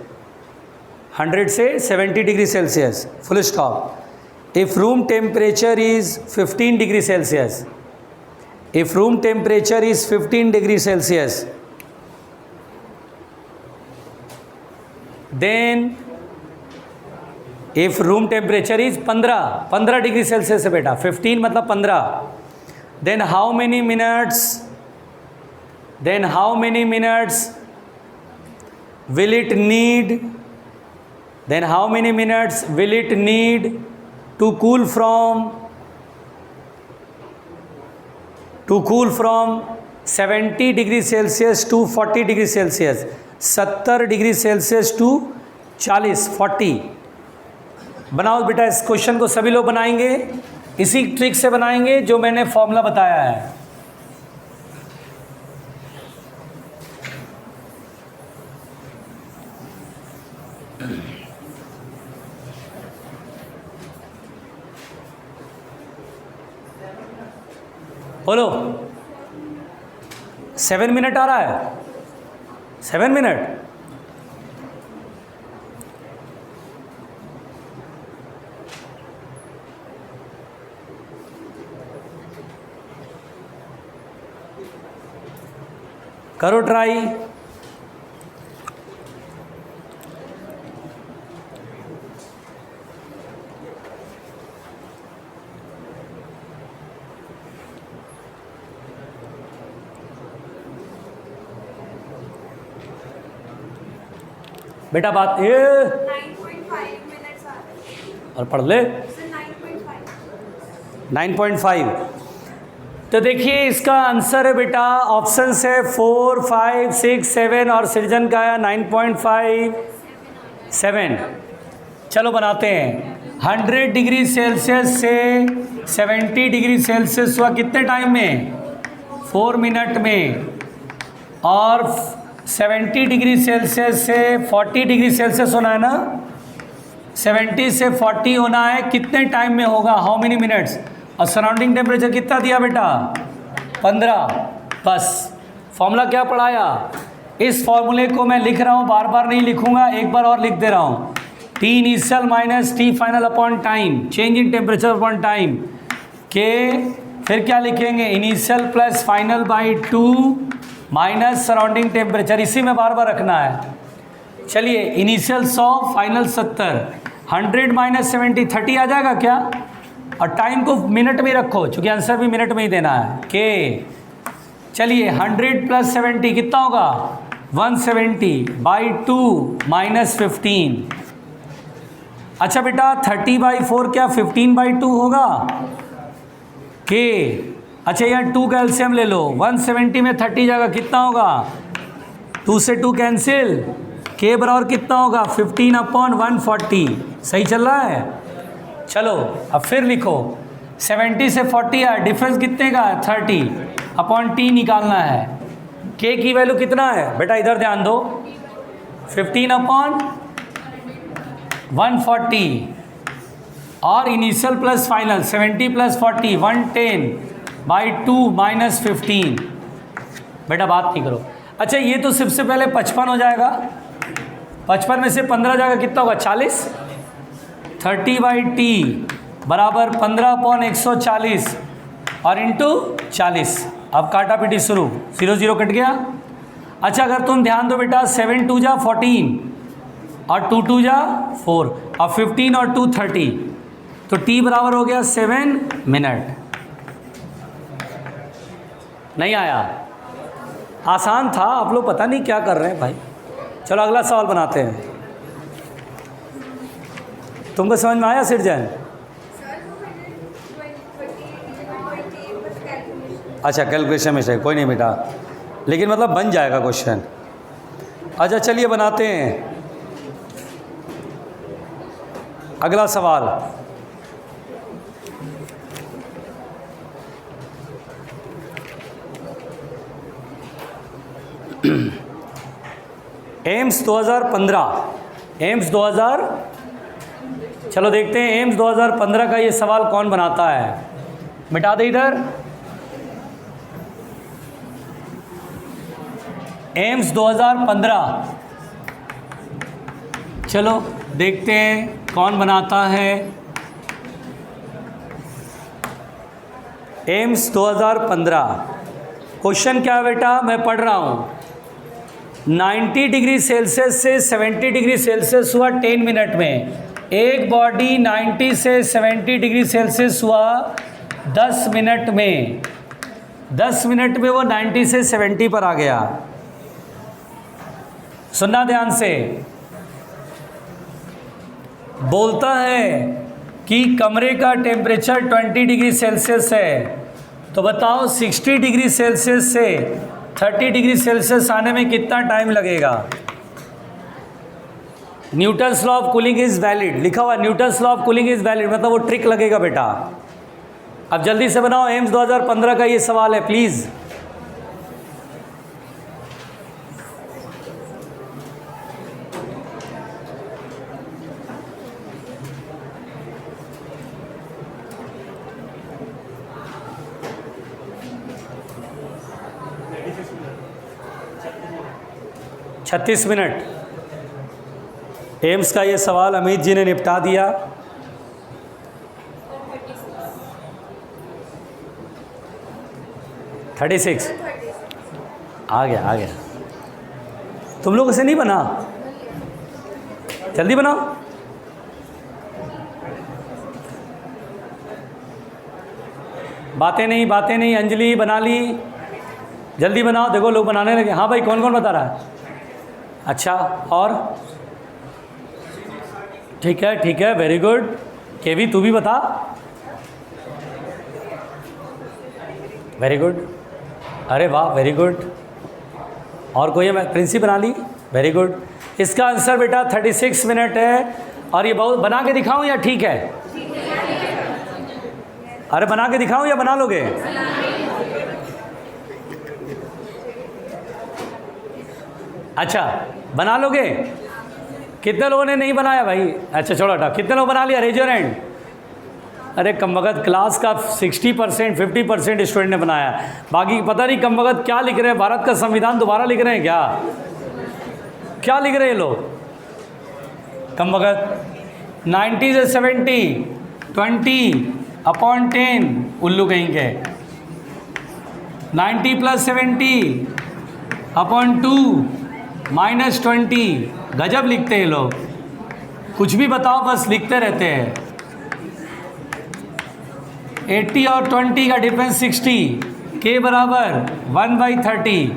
100 से 70 degree Celsius, full stop. If room temperature is 15 degree Celsius, if room temperature is 15 degree Celsius, then if room temperature is 15 degree Celsius है बेटा, 15 मतलब 15, then how many minutes, then how many minutes will it need, then how many minutes will it need to cool from 70 degree Celsius to 40 degree Celsius, 70 degree Celsius to 40। बनाओ बेटा इस question को, सभी लोग बनाएंगे, इसी ट्रिक से बनाएंगे जो मैंने फॉर्मूला बताया है। बोलो 7 मिनट आ रहा है, 7 मिनट, करो ट्राई। बेटा बात ये 9.5 मिनट्स आ रहे हैं। और पढ़ ले 9.5। तो देखिए इसका आंसर है बेटा, ऑप्शन है 4, 5, 6, 7 और सृजन का है 9.57। चलो बनाते हैं। 100 डिग्री सेल्सियस से 70 डिग्री सेल्सियस हुआ कितने टाइम में? 4 मिनट में। और 70 डिग्री सेल्सियस से 40 डिग्री सेल्सियस होना है ना, 70 से 40 होना है, कितने टाइम में होगा, हाउ मेनी मिनट्स। और सराउंडिंग टेम्परेचर कितना दिया बेटा? 15। बस फॉर्मूला क्या पढ़ाया, इस फॉर्मूले को मैं लिख रहा हूँ, बार बार नहीं लिखूंगा, एक बार और लिख दे रहा हूँ। T initial minus T final upon time, change in temperature upon time के, फिर क्या लिखेंगे, initial plus final by 2 minus surrounding temperature, इसी में बार बार रखना है। चलिए इनिशियल 100 फाइनल 70, 100 माइनस 70 30 आ जाएगा क्या? और टाइम को मिनट में रखो, क्योंकि आंसर भी मिनट में ही देना है के। चलिए 100 प्लस 70 कितना होगा? 170 बाई 2 माइनस 15। अच्छा बेटा 30/4 क्या 15/2 होगा के? अच्छा यहाँ 2 का एलसीएम ले लो, 170 में 30 जाएगा, कितना होगा? 2 से 2 कैंसिल, के बराबर कितना होगा? 15/140। सही चल रहा है? चलो अब फिर लिखो, 70 से 40 है, डिफरेंस कितने का है? 30 अपॉन टी निकालना है। के की वैल्यू कितना है बेटा, इधर ध्यान दो, 15/140 और initial plus final 70 plus 40 110/2 minus 15। बेटा बात नहीं करो। अच्छा ये तो सबसे पहले 55 हो जाएगा, 55 में से 15 जाएगा, कितना होगा? 40। 30/t बराबर 15/140 और इंटू 40। अब काटा पीटी शुरू, 0 0 कट गया। अच्छा अगर तुम ध्यान दो बेटा, 7 2 जा 14 और 2 2 जा 4 और 15 और 2 30, तो t बराबर हो गया 7 मिनट। नहीं आया? आसान था, आप लोग पता नहीं क्या कर रहे हैं भाई। चलो अगला सवाल बनाते हैं। तुमको समझ में आया सिरजन? सर 220 बस कैलकुलेशन। अच्छा कैलकुलेशन में से कोई नहीं बेटा, लेकिन मतलब बन जाएगा क्वेश्चन। अच्छा चलिए बनाते हैं अगला सवाल। एम्स 2015 चलो देखते हैं एम्स 2015 का ये सवाल कौन बनाता है। मिटा दे इधर। एम्स 2015 चलो देखते हैं कौन बनाता है। एम्स 2015 क्वेश्चन क्या है बेटा, मैं पढ़ रहा हूँ। 90 डिग्री सेल्सियस से 70 डिग्री सेल्सियस हुआ 10 मिनट में। एक बॉडी 90 से 70 डिग्री सेल्सियस हुआ 10 मिनट में। 10 मिनट में वो 90 से 70 पर आ गया। सुनना ध्यान से। बोलता है कि कमरे का टेम्परेचर 20 डिग्री सेल्सियस है, तो बताओ 60 डिग्री सेल्सियस से 30 डिग्री सेल्सियस आने में कितना टाइम लगेगा। Newton's law of cooling is valid लिखा हुआ। Newton's law of cooling is valid मतलब वो ट्रिक लगेगा बेटा। अब जल्दी से बनाओ। एम्स 2015 का ये सवाल है प्लीज़। छत्तीस मिनट। एम्स का ये सवाल अमित जी ने निपटा दिया। थर्टी सिक्स आ गया। तुम लोगों से नहीं बना, जल्दी बनाओ। बातें नहीं अंजलि बना ली, जल्दी बनाओ। देखो लोग बनाने लगे। हाँ भाई कौन कौन बता रहा है? अच्छा और ठीक है वेरी गुड। केवी तू भी बता। वेरी गुड, अरे वाह वेरी गुड। और कोई है? प्रिंसी बना ली, वेरी गुड। इसका आंसर बेटा 36 मिनट है। और ये बहुत बना के दिखाऊं या ठीक है? अरे बना के दिखाऊं या बना लोगे? अच्छा बना लोगे? कितने लोगों ने नहीं बनाया भाई? अच्छा छोड़ो हटा। कितने लोग बना लिया? Raise your hand. अरे कमबख्त क्लास का 60% 50% स्टूडेंट ने बनाया, बाकी पता नहीं कमबख्त क्या लिख रहे हैं। भारत का संविधान दोबारा लिख रहे हैं क्या लिख रहे हैं लोग कमबख्त। 90 से 70 20/10 उल्लू कहीं के। 90 + 70/2 -20। गजब लिखते हैं लोग। कुछ भी बताओ बस लिखते रहते हैं। 80 और 20 का डिफरेंस 60 के बराबर 1/30।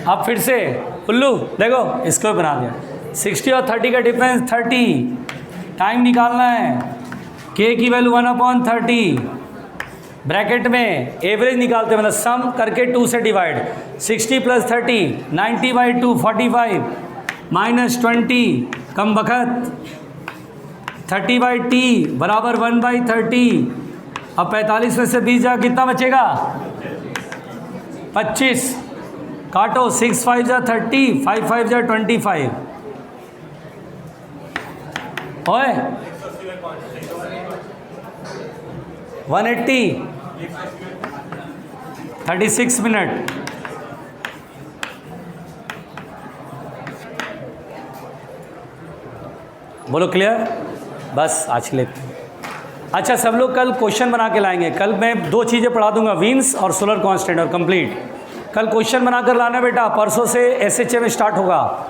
अब फिर से उल्लू देखो इसको भी बना दिया। 60 और 30 का डिफरेंस 30। टाइम निकालना है। के की वैल्यू 1/30। ब्रैकेट में एवरेज निकालते मतलब सम करके 2 से डिवाइड। 60 + 30 90/2 45 -20 कम बखत 30/t बराबर 1/30। अब 45 में से 20 जा कितना बचेगा? 25। काटो 6 5 जा 30 5 5 जा 25। ओए 180 36 मिनट। बोलो क्लियर? बस आज लेते हैं। अच्छा सब लोग कल क्वेश्चन बना के लाएंगे। कल मैं 2 चीज़ें पढ़ा दूंगा, वीन्स और सोलर कांस्टेंट और कंप्लीट। कल क्वेश्चन बना कर लाना बेटा। परसों से SHA में स्टार्ट होगा।